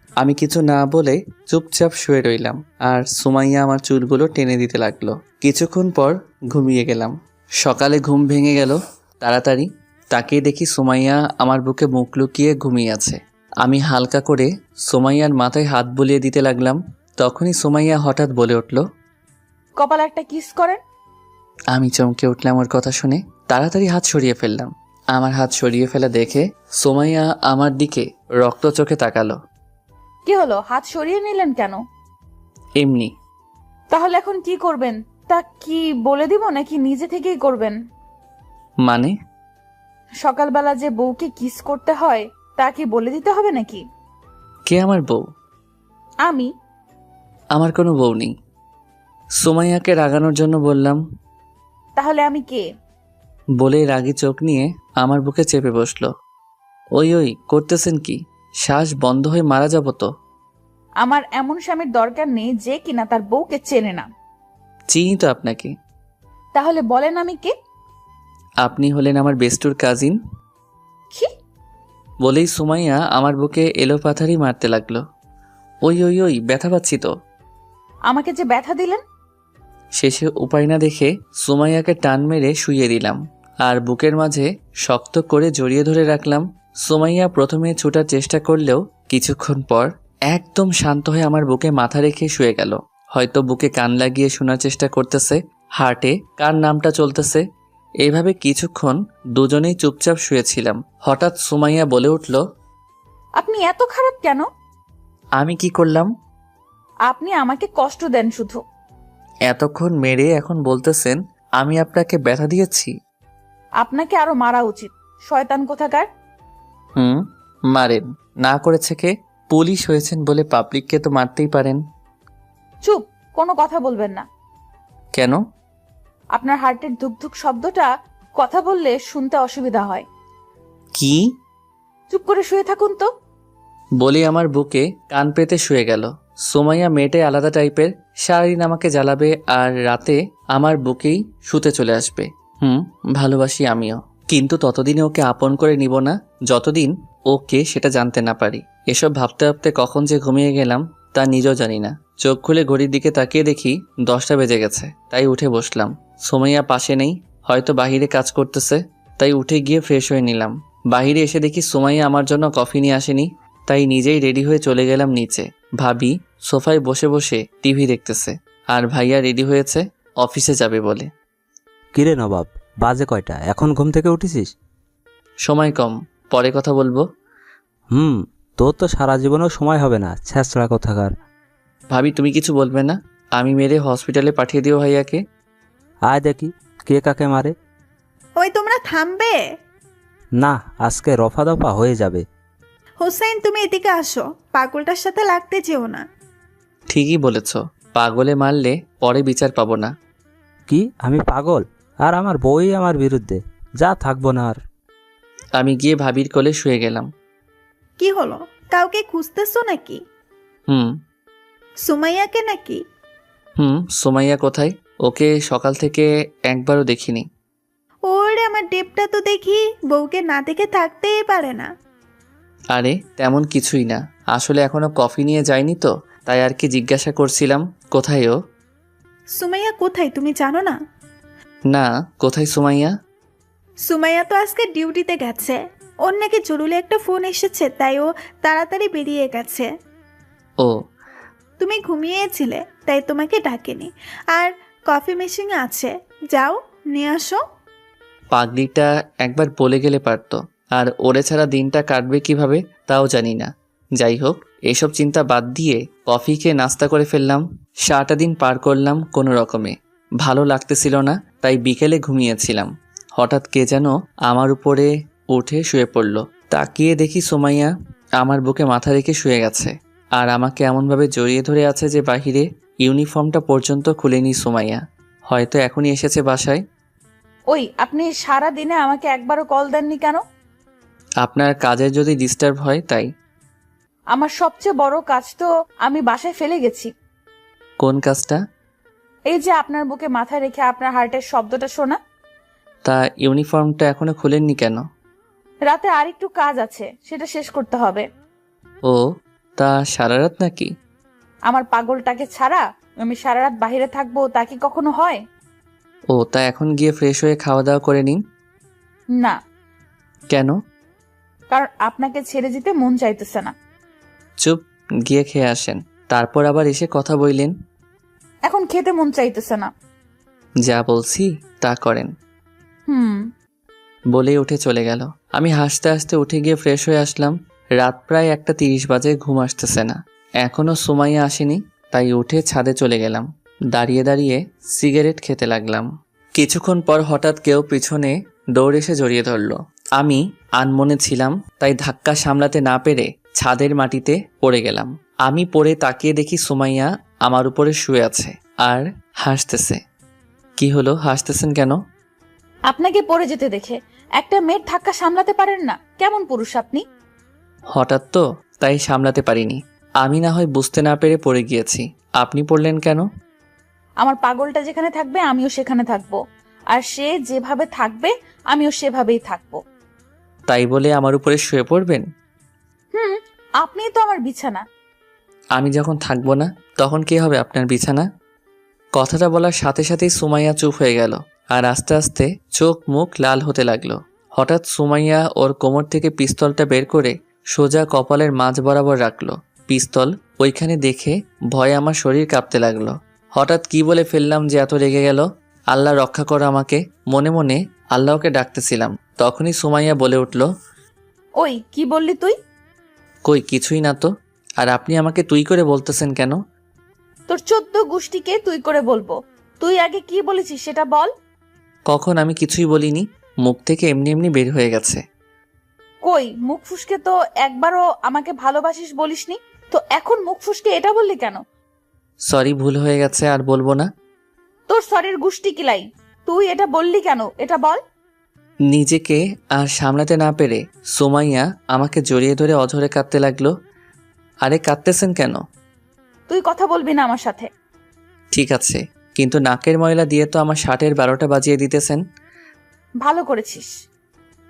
আমি কিছু না বলে চুপচাপ শুয়ে রইলাম, আর সুমাইয়া আমার চুলগুলো টেনে দিতে লাগলো। কিছুক্ষণ পর ঘুমিয়ে গেলাম। সকালে ঘুম ভেঙে গেল তাড়াতাড়ি। তাকিয়ে দেখি সুমাইয়া আমার বুকে মুখ লুকিয়ে ঘুমিয়ে আছে। আমি হালকা করে সুমাইয়ার মাথায় হাত বুলিয়ে দিতে লাগলাম। তখনই সুমাইয়া হঠাৎ বলে উঠল, কপালে একটা কিস করেন। আমি চমকে উঠলাম ওর কথা শুনে। তাড়াতাড়ি হাত সরিয়ে ফেললাম। আমার হাত সরিয়ে ফেলা দেখে সুমাইয়া আমার দিকে রক্ত চোখে তাকালো। কি হলো, হাত সরিয়ে নিলেন কেন? এমনি। তাহলে এখন কি করবেন? তা কি বলে দিব নাকি নিজে থেকেই করবেন? মানে? সকালবেলা যে বউকে কিস করতে হয় তা কি বলে দিতে হবে নাকি? কে আমার বউ? আমি। আমার কোনো বউ নেই। সুমাইয়াকে রাগানোর জন্য বললাম। তাহলে আমি কে? বলে রাগী চোখ নিয়ে আমার বুকে চেপে বসলো। ওই ওই করতেছেন কি? শ্বাস বন্ধ হয়ে মারা যাব তো। আমার এমন স্বামীর দরকার নেই যে কিনা তার বউকে চেনে না। চিনি তো আপনাকে। তাহলে বলেন আমি কে? আপনি হলেন আমার বেস্টুর কাজিন। কি? বলেই সুমাইয়া আমার বুকে এলোপাথারি মারতে লাগলো। ওই ওই ওই, ব্যথা পাচ্ছি তো। আমাকে যে ব্যথা দিলেন। শেষে উপায় না দেখে সুমাইয়াকে টান মেরে শুইয়ে দিলাম আর বুকের মাঝে শক্ত করে জড়িয়ে ধরে রাখলাম। সুমাইয়া প্রথমে ছুটার চেষ্টা করলেও কিছুক্ষণ পর একদম শান্ত হয়ে আমার বুকে মাথা রেখে শুয়ে গেল। হয়তো বুকে কান লাগিয়ে শোনার চেষ্টা করতেছে, হার্টে কার নামটা চলতেছে। এইভাবে কিছুক্ষণ দুজনেই চুপচাপ শুয়েছিলাম। হঠাৎ সুমাইয়া বলে উঠল, আপনি এত খারাপ কেন? আমি কি করলাম? আপনি আমাকে কষ্ট দেন শুধু। এতক্ষণ মেরে এখন বলতেছেন আমি আপনাকে ব্যথা দিয়েছি? আপনাকে আরো মারা উচিত, শয়তান কোথাকার। মারেন। না করেছে কে? পুলিশ হয়েছেন বলে পাবলিককে তো মারতেই পারেন। চুপ, কোনো কথা বলবেন না। কেন? আপনার হার্টের ধুকধুক শব্দটা কথা বললে শুনতে অসুবিধা হয়। কি? চুপ করে শুয়ে থাকুন তো। বলে আমার বুকে কান পেতে শুয়ে গেল। সুমাইয়া মেয়েটাই আলাদা টাইপের, সারাদিন আমাকে জ্বালাবে আর রাতে আমার বুকেই শুতে চলে আসবে। ভালোবাসি আমিও, কিন্তু ততদিনে ওকে আপন করে নিব না যতদিন ওকে সেটা জানতে না পারি। এসব ভাবতে ভাবতে কখন যে ঘুমিয়ে গেলাম তা নিজেও জানি না। চোখ খুলে ঘড়ির দিকে তাকিয়ে দেখি 10টা বেজে গেছে, তাই উঠে বসলাম। সুমাইয়া পাশে নেই, হয়তো বাহিরে কাজ করতেছে, তাই উঠে গিয়ে ফ্রেশ হয়ে নিলাম। বাহিরে এসে দেখি সুমাইয়া আমার জন্য কফি নিয়ে আসেনি, তাই নিজেই রেডি হয়ে চলে গেলাম নিচে। ভাবি সোফায় বসে বসে টিভি দেখতেছে, আর ভাইয়া রেডি হয়েছে অফিসে যাবে বলে। কিরে নবাব, বাজে কয়টা? এখন ঘুম থেকে উঠেছিস? সময় কম, পরে কথা বলবো। তোর তো সারা জীবনেও সময় হবে না, ছ্যাঁচড়া কোথাকার। ভাবি তুমি কিছু বলবে না? আমি মেরে হসপিটালে পাঠিয়ে দিও ভাইয়াকে। আয় দেখি কে কাকে মারে। ওই তোমরা থামবে? না, আজকে রফা দফা হয়ে যাবে। হোসেন তুমি এদিকে আসো, পাগলটার সাথে লাগতে যেও না। ঠিকই বলেছ, পাগলে মারলে পরে বিচার পাবো না। কি আমি পাগল? আর আমার বউই আমার বিরুদ্ধে? যা, থাকবো না আর। আমি গিয়ে ভাবির কোলে শুয়ে গেলাম। কি হলো, কাউকে খুঁজতেছো নাকি? হুম সুমাইয়াকে নাকি? সুমাইয়া কোথায়? ওকে সকাল থেকে একবারও দেখিনি। ওরে আমার ডেপটা তো দেখি বউকে না দেখে থাকতেই পারে না। আরে তেমন কিছুই না, আসলে এখনো কফি নিয়ে যায়নি তো, তাই আর কি জিজ্ঞাসা করছিলাম কোথায় ও। সুমাইয়া কোথায় তুমি জানো না? না, কোথায় সুমাইয়া? সুমাইয়া তো আজকে ডিউটিতে গেছে। ওর নাকি জরুরি একটা ফোন এসেছে, তাই ও তাড়াতাড়ি বেরিয়ে গেছে। ও, তুমি ঘুমিয়েছিলে তাই তোমাকে ডাকেনি। আর কফি মেশিন আছে, যাও নিয়ে আসো। পাগড়িটা একবার বলে গেলে পারতো, আর ওরে ছাড়া দিনটা কাটবে কিভাবে তাও জানি না। যাই হোক, এসব চিন্তা বাদ দিয়ে কফি খেয়ে নাস্তা করে ফেললাম। সারাটা দিন পার করলাম কোনো রকমে, ভালো লাগতেছিল না, তাই বিকেলে ঘুমিয়েছিলাম। হঠাৎ কে যেন আমার উপরে উঠে শুয়ে পড়ল। তাকিয়ে দেখি সুমাইয়া আমার বুকে মাথা রেখে শুয়ে গেছে, আর আমাকে এমনভাবে জড়িয়ে ধরে আছে যে বাহিরে ইউনিফর্মটা পর্যন্ত খুলেনি সুমাইয়া। হয়তো এখনই এসেছে বাসায়। ওই, আপনি সারা দিনে আমাকে একবারও কল দেননি কেন? আপনার কাজের যদি ডিস্টার্ব হয় তাই। আমার সবচেয়ে বড় কাজ তো আমি বাসায় ফেলে গেছি। কোন কাজটা? এই যে আপনার বুকে মাথা রেখে আপনার হার্টের শব্দটা শোনা। তা ইউনিফর্মটা এখনো খুলেননি কেন? রাতে আর একটু কাজ আছে, সেটা শেষ করতে হবে। ও, তা সারা রাত নাকি? আমার পাগলটাকে ছাড়া আমি সারা রাত বাইরে থাকবো তা কি কখনো হয়? ও, তা এখন গিয়ে ফ্রেশ হয়ে খাওয়া দাওয়া করে নিন। না, কেন? কারণ আপনাকে ছেড়ে যেতে মন চাইতেছে না। চুপ, গিয়ে খেয়ে আসেন, তারপর আবার এসে কথা বললেন। এখন খেতে মন চাইতেছে না। যা বলছি তা করেন। বলে উঠে চলে গেল। আমি হাসতে হাসতে উঠে গিয়ে ফ্রেশ হয়ে আসলাম। রাত প্রায় 1:30 বাজে, ঘুম আসতেছে না। এখনো সুমাইয়া আসেনি, তাই উঠে ছাদে চলে গেলাম। দাঁড়িয়ে দাঁড়িয়ে সিগারেট খেতে লাগলাম। কিছুক্ষণ পর হঠাৎ কেউ পিছনে দৌড়ে এসে জড়িয়ে ধরল। আমি আনমনে ছিলাম, তাই ধাক্কা সামলাতে না পেরে ছাদের মাটিতে পড়ে গেলাম। আমি পড়ে তাকিয়ে দেখি সুমাইয়া আমার উপরে শুয়ে আছে আর হাসতেছে। কি হলো, হাসতেছেন কেন? আপনাকে পড়ে যেতে দেখে একটা মেয়ের ধাক্কা সামলাতে পারেন না? কেমন পুরুষ আপনি! হঠাৎ তো, তাই সামলাতে পারিনি। আমি না হয় বুঝতে না পেরে পড়ে গিয়েছি, আপনি পড়লেন কেন? আমার পাগলটা যেখানে থাকবে আমিও সেখানে থাকবো, আর সে যেভাবে থাকবে আমিও সেভাবেই থাকবো। তাই বলে আমার উপরে শুয়ে পড়বেন? হুম, আপনিই তো আমার বিছানা। আমি যখন থাকবো না তখন কে হবে আপনার বিছানা? কথাটা বলার সাথে সাথেই সুমাইয়া চুপ হয়ে গেল আর আস্তে আস্তে চোখ মুখ লাল হতে লাগলো। হঠাৎ সুমাইয়া ওর কোমর থেকে পিস্তলটা বের করে সোজা কপালের মাঝ বরাবর রাখলো। পিস্তল ওইখানে দেখে ভয়ে আমার শরীর কাঁপতে লাগলো। হঠাৎ কি বলে ফেললাম যে এত রেগে গেল? আল্লাহ রক্ষা করো আমাকে, মনে মনে আল্লাহকে ডাকতেছিলাম। তখনই সুমাইয়া বলে উঠল, ওই কি বললি তুই? কই কিছুই না তো। আর আপনি আমাকে তুই করে বলতেছেন কেন? তোর 14 গোষ্ঠীকে তুই করে বলবো। তুই আগে কি বলেছিস সেটা বল। কখন? আমি কিছুই বলিনি, মুখ থেকে এমনি এমনি বের হয়ে গেছে। কই, মুখ ফুসকে তো একবারও আমাকে ভালোবাসিস বলিসনি, তো এখন মুখ ফুসকে এটা বললি কেন? সরি, ভুল হয়ে গেছে, আর বলবো না। তোর সরির গোষ্ঠী কিলাই, তুই এটা বললি কেন এটা বল। নিজেকে আর সামলাতে না পেরে সুমাইয়া আমাকে জড়িয়ে ধরে অঝরে কাঁদতে লাগলো। আরে কাঁদতেছেন কেন? তুই কথা বলবি না আমার সাথে। ঠিক আছে, কিন্তু নাকের ময়লা দিয়ে তো আমার শার্টের 12টা বাজিয়ে দিতেছেন। ভালো করেছিস।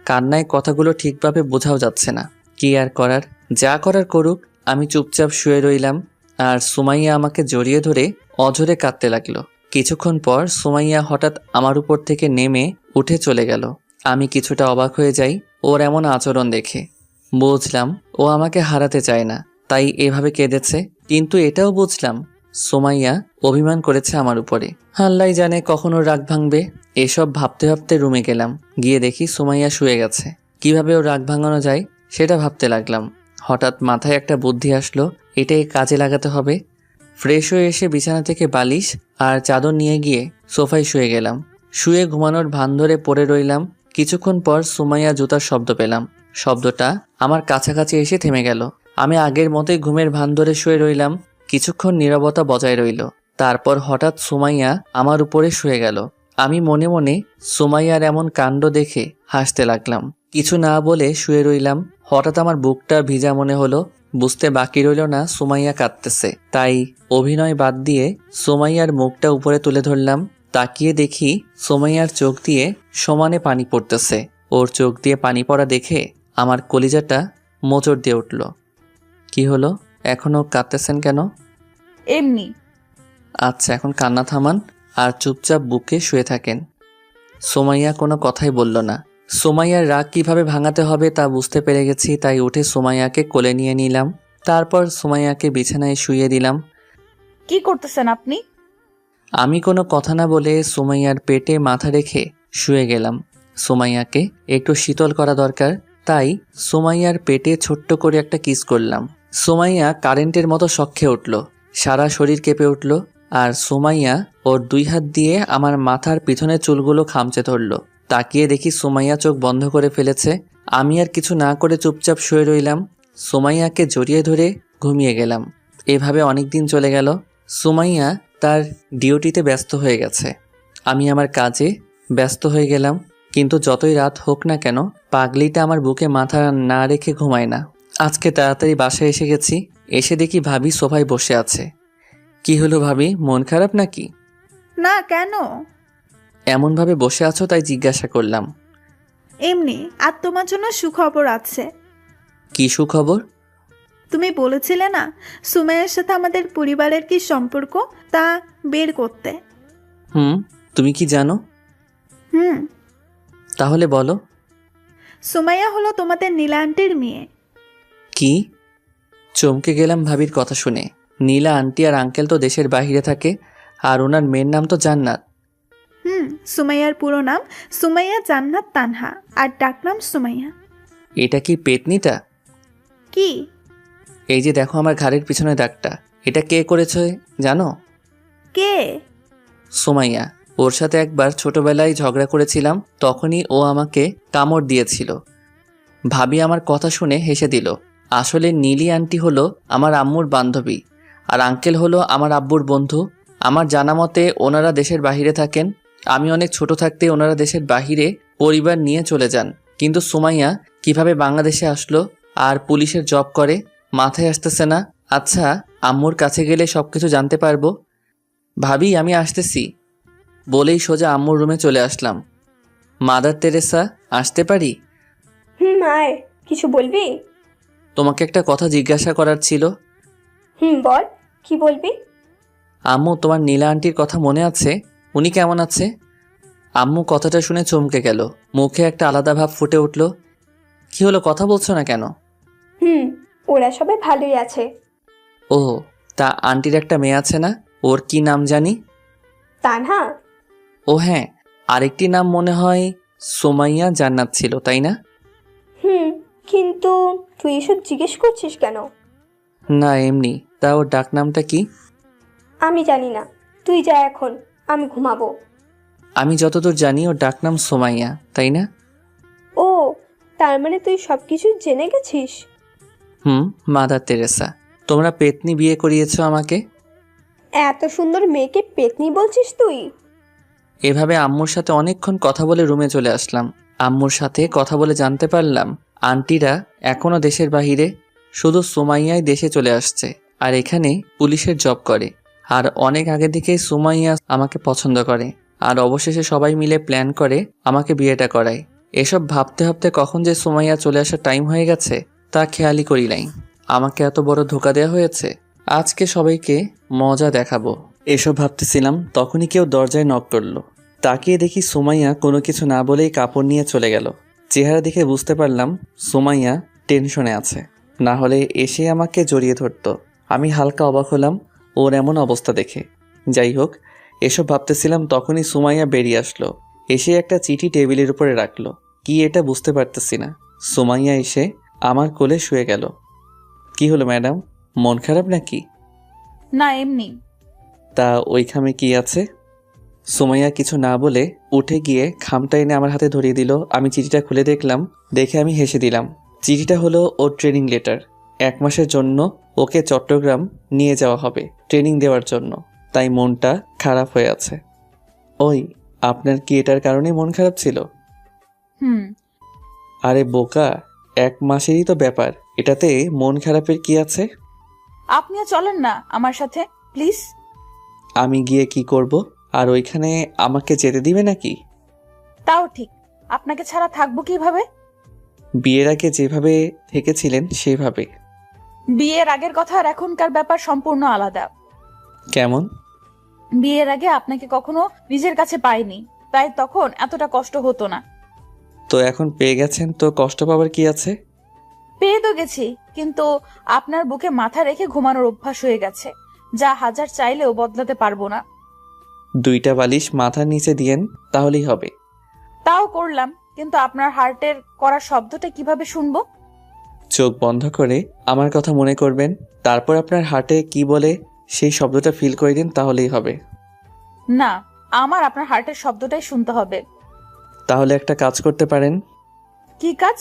কান্নায় কথাগুলো ঠিকভাবে বোঝাও যাচ্ছে না। কি আর করার, যা করার করুক। আমি চুপচাপ শুয়ে রইলাম আর সুমাইয়া আমাকে জড়িয়ে ধরে অঝরে কাঁদতে লাগলো। কিছুক্ষণ পর সুমাইয়া হঠাৎ আমার উপর থেকে নেমে উঠে চলে গেল। আমি কিছুটা অবাক হয়ে যাই ওর এমন আচরণ দেখে। বুঝলাম ও আমাকে হারাতে চায় না, তাই এভাবে কেঁদেছে। কিন্তু এটাও বুঝলাম সুমাইয়া অভিমান করেছে আমার উপরে। আল্লাহ জানে কখন ওর রাগ ভাঙবে। এসব ভাবতে ভাবতে রুমে গেলাম। গিয়ে দেখি সুমাইয়া শুয়ে গেছে। কিভাবে ওর রাগ ভাঙানো যায় সেটা ভাবতে লাগলাম। হঠাৎ মাথায় একটা বুদ্ধি আসলো, এটাই কাজে লাগাতে হবে। ফ্রেশ হয়ে এসে বিছানা থেকে বালিশ আর চাদর নিয়ে গিয়ে সোফায় শুয়ে গেলাম। শুয়ে ঘুমানোর ভান ধরে পড়ে রইলাম। কিছুক্ষণ পর সুমাইয়া জুতার শব্দ পেলাম। শব্দটা আমার কাছাকাছি এসে থেমে গেল। আমি আগের মতোই ঘুমের ভান ধরে শুয়ে রইলাম। কিছুক্ষণ নীরবতা বজায় রইল। তারপর হঠাৎ সুমাইয়া আমার উপরে শুয়ে গেল। আমি মনে মনে সুমাইয়ার এমন কাণ্ড দেখে হাসতে লাগলাম। কিছু না বলে শুয়ে রইলাম। হঠাৎ আমার বুকটা ভিজা মনে হলো। বুঝতে বাকি রইল না সুমাইয়া কাঁদতেছে। তাই অভিনয় বাদ দিয়ে সুমাইয়ার মুখটা উপরে তুলে ধরলাম। তাকিয়ে দেখি সুমাইয়ার চোখ দিয়ে সমানে পানি পড়তেছে। ওর চোখ দিয়ে পানি পড়া দেখে আমার কলিজাটা মোচড় দিয়ে উঠল। কি হলো, এখনো কাঁদতেছেন কেন? এমনি। আচ্ছা, এখন কান্না থামান আর চুপচাপ বুকে শুয়ে থাকেন। সুমাইয়া কোনো কথাই বলল না। সুমাইয়ার রাগ কিভাবে ভাঙাতে হবে তা বুঝতে পেরে গেছি, তাই উঠে সুমাইয়াকে কোলে নিয়ে নিলাম। তারপর সুমাইয়াকে বিছানায় শুইয়ে দিলাম। কি করতেছেন আপনি? আমি কোনো কথা না বলে সুমাইয়ার পেটে মাথা রেখে শুয়ে গেলাম। সুমাইয়াকে একটু শীতল করা দরকার, তাই সুমাইয়ার পেটে ছোট্ট করে একটা কিস করলাম। সুমাইয়া কারেন্টের মতো শক খেয়ে উঠল, সারা শরীর কেঁপে উঠল। আর সুমাইয়া ওর 2 হাত দিয়ে আমার মাথার পিছনের চুলগুলো খামচে ধরল। তাকিয়ে দেখি সুমাইয়া চোখ বন্ধ করে ফেলেছে। আমি আর কিছু না করে চুপচাপ শুয়ে রইলাম। সুমাইয়াকে জড়িয়ে ধরে ঘুমিয়ে গেলাম। এভাবে অনেক দিন চলে গেল। সুমাইয়া তার ডিউটিতে ব্যস্ত হয়ে গেছে, আমি আমার কাজে ব্যস্ত হয়ে গেলাম। কিন্তু যতই রাত হোক না কেন পাগলিটা আমার বুকে মাথা না রেখে ঘুমায় না। আজকে তাড়াতাড়ি বাসায় এসে গেছি। এসে দেখি ভাবি সোফায় বসে আছে। কি হলো ভাবি, মন খারাপ নাকি? না, কেন? এমনভাবে বসে আছো তাই জিজ্ঞাসা করলাম। এমনি। আর তোমার জন্য সুখবর আছে। কি সুখবর? তুমি বলেছিলে না সুমাইয়ার সাথে আমাদের পরিবারের কি সম্পর্ক, তা বের করতে। তুমি কি জানো? তাহলে বলো। সুমাইয়া হলো তোমাদের নীলা আন্টির মেয়ে। কি? চমকে গেলাম ভাবির কথা শুনে। নীলা আন্টি আর আঙ্কেল তো দেশের বাইরে থাকে, আর ওনার মেয়ের নাম তো জান্নাত। সুমাইয়ার পুরো নাম সুমাইয়া জান্নাত তানহা, আর ডাকনাম সুমাইয়া। এটা কি পেতনিটা? কি? এই যে দেখো আমার ঘাড়ের পিছনে দাগটা, এটা কে করেছে জানো? কে? সুমাইয়া। ওর সাথে একবার ছোটবেলায় ঝগড়া করেছিলাম, তখনই ও আমাকে কামড় দিয়েছিল। ভাবি আমার কথা শুনে হেসে দিল। আসলে নীলি আন্টি হলো আমার আম্মুর বান্ধবী, আর আঙ্কেল হলো আমার আব্বুর বন্ধু। আমার জানা মতে ওনারা দেশের বাহিরে থাকেন। আমি অনেক ছোট থাকতে ওনারা দেশের বাহিরে পরিবার নিয়ে চলে যান। কিন্তু সুমাইয়া কিভাবে বাংলাদেশে আসলো আর পুলিশের জব করে মাথায় আসতেছে না। আচ্ছা, আম্মুর কাছে গেলে সব কিছু জানতে পারবো। ভাবি আমি আসতেছি বলেই সোজা আম্মুর রুমে চলে আসলাম। মাদার তেরেসা, আসতে পারি? আয়। কিছু বলবি? তোমাকে একটা কথা জিজ্ঞাসা করার ছিল। বল, কি বলবি? আম্মু, তোমার নীলা আন্টির কথা মনে আছে? উনি কেমন আছে? আম্মু কথাটা শুনে চমকে গেল, মুখে একটা আলাদা ভাব ফুটে উঠল। কি হলো, কথা বলছো না কেন? ওরা সবাই ভালোই আছে। ও, তা আন্টির একটা মেয়ে আছে না, ওর কি নাম জানি? তানহা? ও হ্যাঁ, আরেকটি নাম মনে হয় সোমাইয়া জান্নাত ছিল, তাই না? কিন্তু তুই এসব জিজ্ঞেস করছিস কেন? না এমনি। তা ওর ডাক নামটা কি? আমি জানি না, তুই যা এখন, আমি ঘুমাবো। আমি যতদূর জানি ওর ডাক নাম সোমাইয়া, তাই না? ও, তার মানে তুই সবকিছু জেনে গেছিস? মাদার তেরেসা, তোমরা পেতনি বিয়ে করিয়েছো আমাকে। এত সুন্দর মেয়েকে পেতনি বলছিস তুই? এভাবে আম্মুর সাথে অনেকক্ষণ কথা বলে রুমে চলে আসলাম। আম্মুর সাথে কথা বলে জানতে পারলাম আন্টিরা এখনো দেশের বাহিরে, শুধু সুমাইয়াই দেশে চলে আসছে আর এখানে পুলিশের জব করে। আর অনেক আগে থেকেই সুমাইয়া আমাকে পছন্দ করে, আর অবশেষে সবাই মিলে প্ল্যান করে আমাকে বিয়েটা করায়। এসব ভাবতে ভাবতে কখন যে সুমাইয়া চলে আসার টাইম হয়ে গেছে তা খেয়ালই করি নাই। আমাকে এত বড় ধোঁকা দেওয়া হয়েছে। আজকে সবাইকে মজা দেখাবো এসব ভাবতেছিলাম, তখনই কেউ দরজায় নক করলো। তাকিয়ে দেখি সুমাইয়া কোনো কিছু না বলেই কাপড় নিয়ে চলে গেল। চেহারা দেখে বুঝতে পারলাম সুমাইয়া টেনশনে আছে, না হলে এসে আমাকে জড়িয়ে ধরতো। আমি হালকা অবাক হলাম ওর এমন অবস্থা দেখে। যাই হোক, এসব ভাবতেছিলাম তখনই সুমাইয়া বেরিয়ে আসলো। এসে একটা চিঠি টেবিলের উপরে রাখলো। কি এটা বুঝতে পারতেছি না। সুমাইয়া এসে আমার কোলে শুয়ে গেল। কি হলো ম্যাডাম, মন খারাপ নাকি? না, এমনি। তা ওই খামে কি আছে? সুমাইয়া কিছু না বলে উঠে গিয়ে খামটা এনে আমার হাতে ধরিয়ে দিল। আমি চিঠিটা খুলে দেখলাম, দেখে আমি হেসে দিলাম। চিঠিটা হলো ওর ট্রেনিং লেটার। 1 মাসের জন্য ওকে চট্টগ্রাম নিয়ে যাওয়া হবে ট্রেনিং দেওয়ার জন্য, তাই মনটা খারাপ হয়ে আছে। ওই, আপনার কি এটার কারণে মন খারাপ ছিল? হুম। আরে বোকা, 1 মাসেরই তো ব্যাপার, এটাতে মন খারাপের কি আছে? আপনিও চলেন না আমার সাথে, প্লিজ। আমি গিয়ে কি করব? আর ওইখানে আমাকে যেতে দিবে নাকি? তাও ঠিক, আপনাকে ছাড়া থাকবো কিভাবে? বিয়ের আগে যেভাবে থেকেছিলেন সেভাবে। বিয়ের আগের কথা আর এখনকার ব্যাপার সম্পূর্ণ আলাদা। কেমন? বিয়ের আগে আপনাকে কখনো নিজের কাছে পাইনি, তাই তখন এতটা কষ্ট হতো না। তো এখন পেয়ে গেছেন, তো কষ্ট পাবার কি আছে? পেয়ে তো গেছি, কিন্তু আপনার বুকে মাথা রেখে ঘুমানোর অভ্যাস হয়ে গেছে, যা হাজার চাইলেও বদলাতে পারবো না। 2টা বালিশ মাথার নিচে দিয়েন, তাহলেই হবে। তাও করলাম, কিন্তু আপনার হার্টের করা শব্দটা কিভাবে শুনবো? চোখ বন্ধ করে আমার কথা মনে করবেন, তারপর আপনার হার্টে কি বলে সেই শব্দটা ফিল করে দিন, তাহলেই হবে। না, আমার আপনার হার্টের শব্দটাই শুনতে হবে। তাহলে একটা কাজ করতে পারেন। কি কাজ?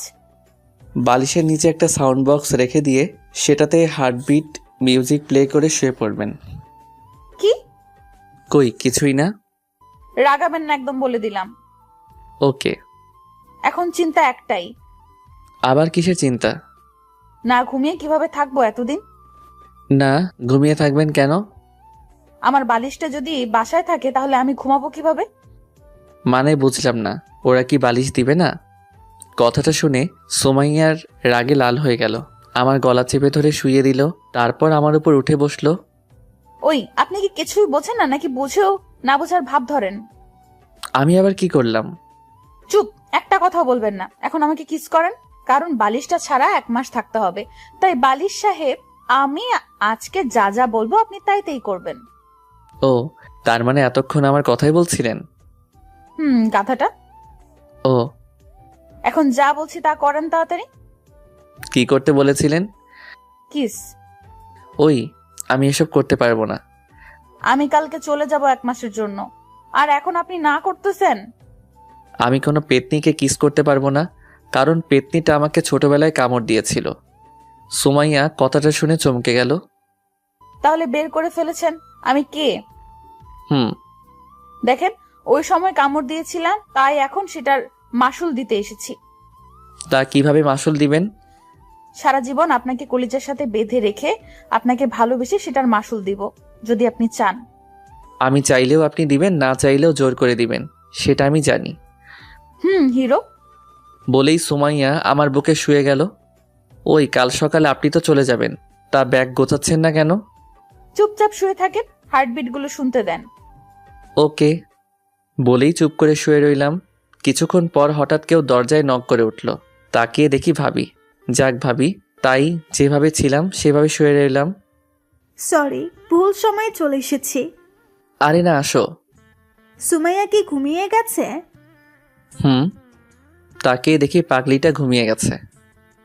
বালিশের নিচে একটা সাউন্ড বক্স রেখে দিয়ে সেটাতে হার্টবিট মিউজিক প্লে করে শুয়ে পড়বেন। কি? কই কিছুই না। রাগাবেন না একদম, বলে দিলাম। ওকে। এখন চিন্তা একটাই। আবার কিসের চিন্তা? না ঘুমিয়ে কিভাবে থাকবো এতদিন? না, ঘুমিয়ে থাকবেন কেন? আমার বালিশটা যদি বাসায় থাকে তাহলে আমি ঘুমাবো কিভাবে? মানে বুঝলাম না, ওরা কি বালিশ দিবে না? কথাটা শুনে সোমাইয়ার রাগে লাল হয়ে গেল, আমার গলা চেপে ধরে শুইয়ে দিল, তারপর আমার উপর উঠে বসলো। ওই, আপনি কি কিছুই বোঝেন না নাকি বুঝেও না বোঝার ভাব ধরেন? আমি আবার কি করলাম? চুপ, একটা কথা বলবেন না। এখন আমাকে কিস করেন, কারণ বালিশটা ছাড়া 1 মাস থাকতে হবে। তাই বালিশ সাহেব, আমি আজকে যা যা বলবো আপনি তাই তাই করবেন। ও, তার মানে এতক্ষণ আমার কথাই বলছিলেন? গাধাটা। ও, এখন যা বলছি তা করেন তাড়াতাড়ি। কি করতে বলেছিলেন? কিস। ওই, আমি এসব করতে পারবো না। আমি কালকে চলে যাব 1 মাসের জন্য, আর এখন আপনি না করতেছেন। আমি কোনো পেতনিকে কিস করতে পারবো না, কারণ পেতনিটা আমাকে ছোটবেলায় কামড় দিয়েছিল। সুমাইয়া কথাটা শুনে চমকে গেল। তাহলে বের করে ফেলেছেন আমি কে? হুম। দেখেন, ওই সময় কামড় দিয়েছিলাম, তাই এখন সেটার মাসুল দিতে এসেছি। তা কিভাবে মাসুল দিবেন? সারা জীবন আপনাকে কলিজার সাথে বেঁধে রেখে আপনাকে ভালোবেসে সেটার মাসুল দিব, যদি আপনি চান। আমি চাইলেও আপনি দিবেন, না চাইলেও জোর করে দিবেন, সেটা আমি জানি। হিরো। বলেই সুমাইয়া আমার বুকে শুয়ে গেল। ওই কাল সকালে আপনি তো চলে যাবেন, তা ব্যাগ গোছাচ্ছেন না কেন? চুপচাপ শুয়ে থাকেন, হার্টবিট গুলো শুনতে দেন। ওকে বলেই চুপ করে শুয়ে রইলাম। কিছুক্ষণ পর হঠাৎ কেউ দরজায় নক করে উঠল। তাকিয়ে দেখি ভাবি। যাক ভাবি, তাই যেভাবে ছিলাম সেভাবে শুয়ে রইলাম। সরি, ভুল সময় চলে এসেছি। আরে না, আসো। সুমাইয়া কি ঘুমিয়ে গেছে? তাকিয়ে দেখি পাগলিটা ঘুমিয়ে গেছে।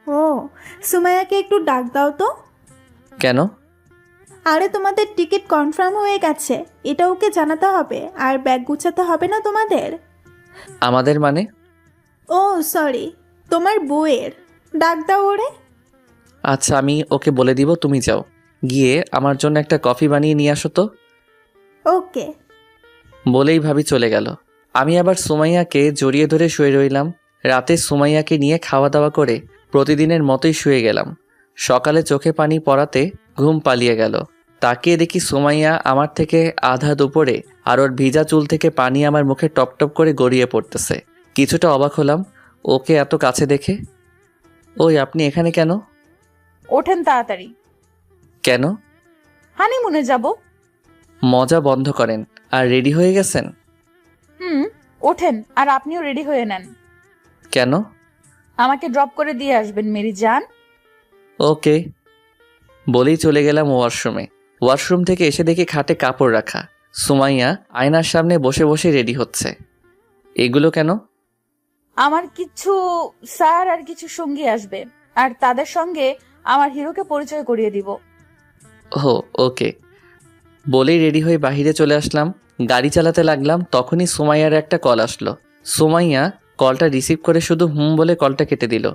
ও, সুমাইয়াকে একটু ডাক দাও তো। কেন? আরে তোমাদের টিকিট কনফার্ম হয়ে গেছে, এটা ওকে জানাতে হবে। আর ব্যাগ গুছাতে হবে না তোমাদের? আমাদের মানে? ও সরি, তোমার বউয়ের। ডাক দাও ওরে। আচ্ছা, আমি ওকে বলে দিব, তুমি যাও, গিয়ে আমার জন্য একটা কফি বানিয়ে নিয়ে আসো তো। ওকে। বলেই ভাবি চলে গেল। আমি আবার সুমাইয়াকে জড়িয়ে ধরে শুয়ে রইলাম। রাতে সুমাইয়াকে নিয়ে খাওয়া দাওয়া করে প্রতিদিনের মতোই শুয়ে গেলাম। সকালে চোখে পানি পড়াতে ঘুম পালিয়ে গেল। তাকিয়ে দেখি সুমাইয়া আমার থেকে আধা দুপুরে, আর ওর ভিজা চুল থেকে পানি আমার মুখে টপ টপ করে গড়িয়ে পড়তেছে। কিছুটা অবাক হলাম ওকে এত কাছে দেখে। ওই আপনি এখানে কেন? ওঠেন তাড়াতাড়ি। কেন? হানিমুনে যাব। মজা বন্ধ করেন। আর রেডি হয়ে গেছেন? ওঠেন, আর আপনিও রেডি হয়ে নেন। কেন? আমাকে ড্রপ করে দিয়ে আসবেন মেরি জান। ওকে বলেই চলে গেলাম ওয়াশরুমে। ওয়াশরুম থেকে এসে দেখি খাটে কাপড় রাখা। সুমাইয়া আয়নার সামনে বসে বসে রেডি হচ্ছে। এগুলো কেন? আমার কিছু স্যার আর কিছু সঙ্গী আসবে, আর তাদের সঙ্গে আমার হিরোকে পরিচয় করিয়ে দিব। ও ওকে বলেই রেডি হয়ে বাহিরে চলে আসলাম। গাড়ি চালাতে লাগলাম, তখনই সুমাইয়ার একটা কল আসলো। সুমাইয়া কলটা রিসিভ করে শুধু বলে কলটা কেটে দিল।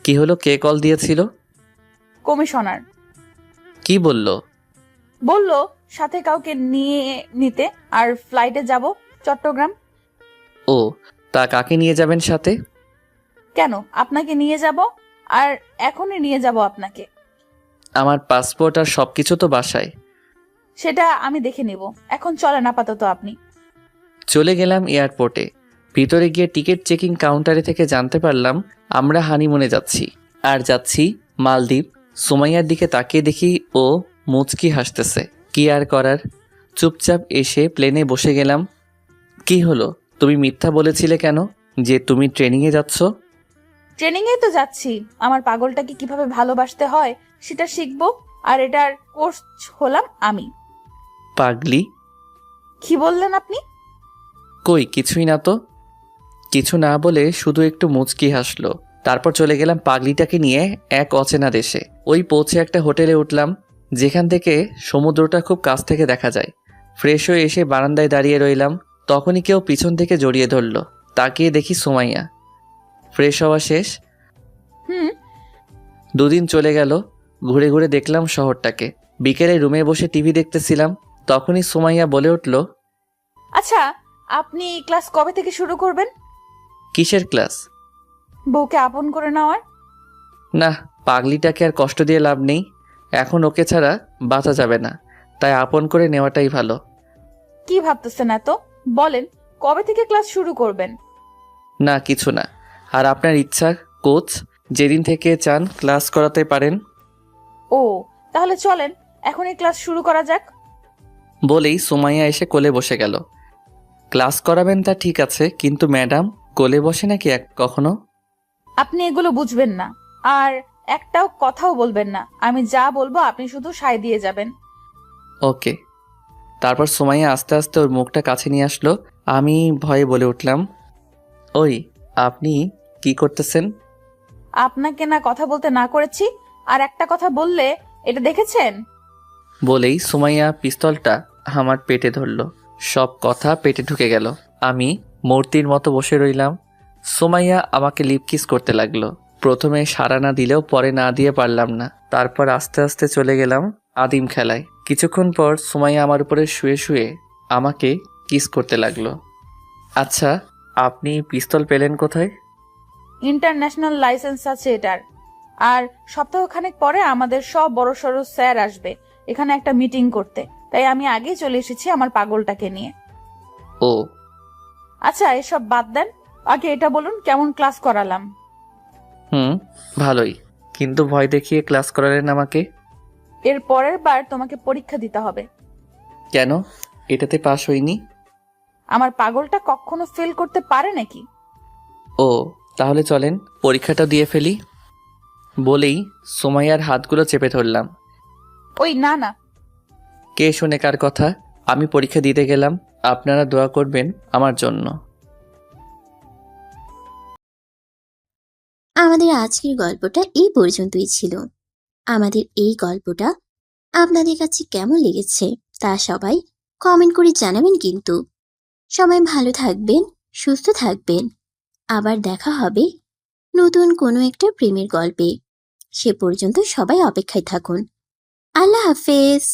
কি হলো, কে কল দিয়েছিল? কমিশনার। কি বলল? বলল সাথে কাউকে নিয়ে নিতে, আর ফ্লাইটে যাব চট্টগ্রাম। ও, তা কাকে নিয়ে যাবেন সাথে? কেন, আপনাকে নিয়ে যাব, আর এখনই নিয়ে যাব আপনাকে। আমার পাসপোর্ট আর সবকিছু তো বাসায়। সেটা আমি দেখে নিব, এখন চলেন আপাতত আপনি। চলে গেলাম এয়ারপোর্টে। ভিতরে গিয়ে টিকিট চেকিং কাউন্টারে থেকে জানতে পারলাম আমরা হানিমুনে যাচ্ছি, আর যাচ্ছি মালদ্বীপ। সুমাইয়ার দিকে তাকিয়ে দেখি ও মুচকি হাসতেছে। কি আর করার, চুপচাপ এসে প্লেনে বসে গেলাম। কি হলো, তুমি মিথ্যা বলেছিলে কেন যে তুমি ট্রেনিংয়ে যাচ্ছ? ট্রেনিং এ তো যাচ্ছি, আমার পাগলটাকে কিভাবে ভালোবাসতে হয় সেটা শিখবো, আর এটার কোর্স হলাম আমি। পাগলি? কি বললেন আপনি? কই কিছুই না তো। কিছু না বলে শুধু একটু মুচকি হাসলো। তারপর চলে গেলাম পাগলিটাকে নিয়ে এক অচেনা দেশে। ওই পৌঁছে একটা হোটেলে উঠলাম, যেখান থেকে সমুদ্রটা খুব কাছ থেকে দেখা যায়। ফ্রেশ হয়ে এসে বারান্দায় দাঁড়িয়ে রইলাম। তখনই কেউ পিছন থেকে জড়িয়ে ধরলো। তাকিয়ে দেখি সুমাইয়া। ফ্রেশ হওয়া শেষ। দুদিন চলে গেল। ঘুরে ঘুরে দেখলাম শহরটাকে। বিকেলে রুমে বসে টিভি দেখতেছিলাম। তখনই সুমাইয়া বলে উঠল, আচ্ছা, আপনি ক্লাস কবে থেকে শুরু করবেন? কিসের ক্লাস? বউকে আপন করে নেওয়ার। না, পাগলিটাকে আর কষ্ট দিয়ে লাভ নেই। এখন ওকে ছাড়া বাঁচা যাবে না, তাই আপন করে নেওয়াটাই ভালো। কি ভাবতেছেন এত? বলেন, কবে থেকে ক্লাস শুরু করবেন? না কিছু না। আর আপনার ইচ্ছা কোচ, যেদিন থেকে চান ক্লাস করাতে পারেন। ও, তাহলে চলেন এখনই ক্লাস শুরু করা যাক। বলেই সুমাইয়া এসে কোলে বসে গেল। ক্লাস করাবেন তা ঠিক আছে, কিন্তু ম্যাডাম কোলে বসে নাকি কখনো? আপনি এগুলো বুঝবেন না, আর একটাও কথাও বলবেন না। আমি যা বলবো আপনি শুধু সায় দিয়ে যাবেন। ওকে। তারপর সুমাইয়া আস্তে আস্তে ওর মুখটা কাছে নিয়ে আসলো। আমি ভয়ে বলে উঠলাম, ওই আপনি কি করতেছেন? আপনাকে না কথা বলতে না করেছি, আর একটা কথা বললে এটা দেখেছেন? বলেই সুমাইয়া পিস্তলটা আমার পেটে ধরলো। সব কথা পেটে ঢুকে গেল। আমি মূর্তির মতো বসে রইলাম। সুমাইয়া আমাকে লিপ কিস করতে লাগলো। প্রথমে সাড়া না দিলেও পরে না দিয়ে পারলাম না। তারপর আস্তে আস্তে চলে গেলাম আদিম খেলায়। কিছুক্ষণ পর সুমাইয়া আমার উপরে শুয়ে শুয়ে আমাকে কিস করতে লাগলো। আচ্ছা, আপনি পিস্তল পেলেন কোথায়? ইন্টারন্যাশনাল লাইসেন্স আছে এটার। আর সপ্তাহখানেক পরে আমাদের সব বড়সড় স্যার আসবে এখানে একটা মিটিং করতে, তাই আমি আগেই চলে এসেছি আমার পাগলটাকে নিয়ে। ও আচ্ছা এসব বাদ দেন, আগে এটা বলুন কেমন ক্লাস করালাম? ভালোই, কিন্তু ভয় দেখিয়ে ক্লাস করালেন আমাকে। এর পরের বার তোমাকে পরীক্ষা দিতে হবে। কেন? এটাতে পাশ হইনি। আমার পাগলটা কখনো ফেল করতে পারে নাকি? ও তাহলে চলেন পরীক্ষাটা দিয়ে ফেলি বলেই সুমাইয়ার হাতগুলো চেপে ধরলাম। ওই না না, কে শুনে কার কথা? আমি পরীক্ষা দিতে গেলাম, আপনারা দোয়া করবেন আমার জন্য। আমাদের আজকের গল্পটা এই পর্যন্তই ছিল। আমাদের এই গল্পটা আপনাদের কাছে কেমন লেগেছে তা সবাই কমেন্ট করে জানাবেন কিন্তু। সবাই ভালো থাকবেন, সুস্থ থাকবেন। আবার দেখা হবে নতুন কোনো একটা প্রেমের গল্পে। সে পর্যন্ত সবাই অপেক্ষায় থাকুন। আল্লাহ হাফেজ।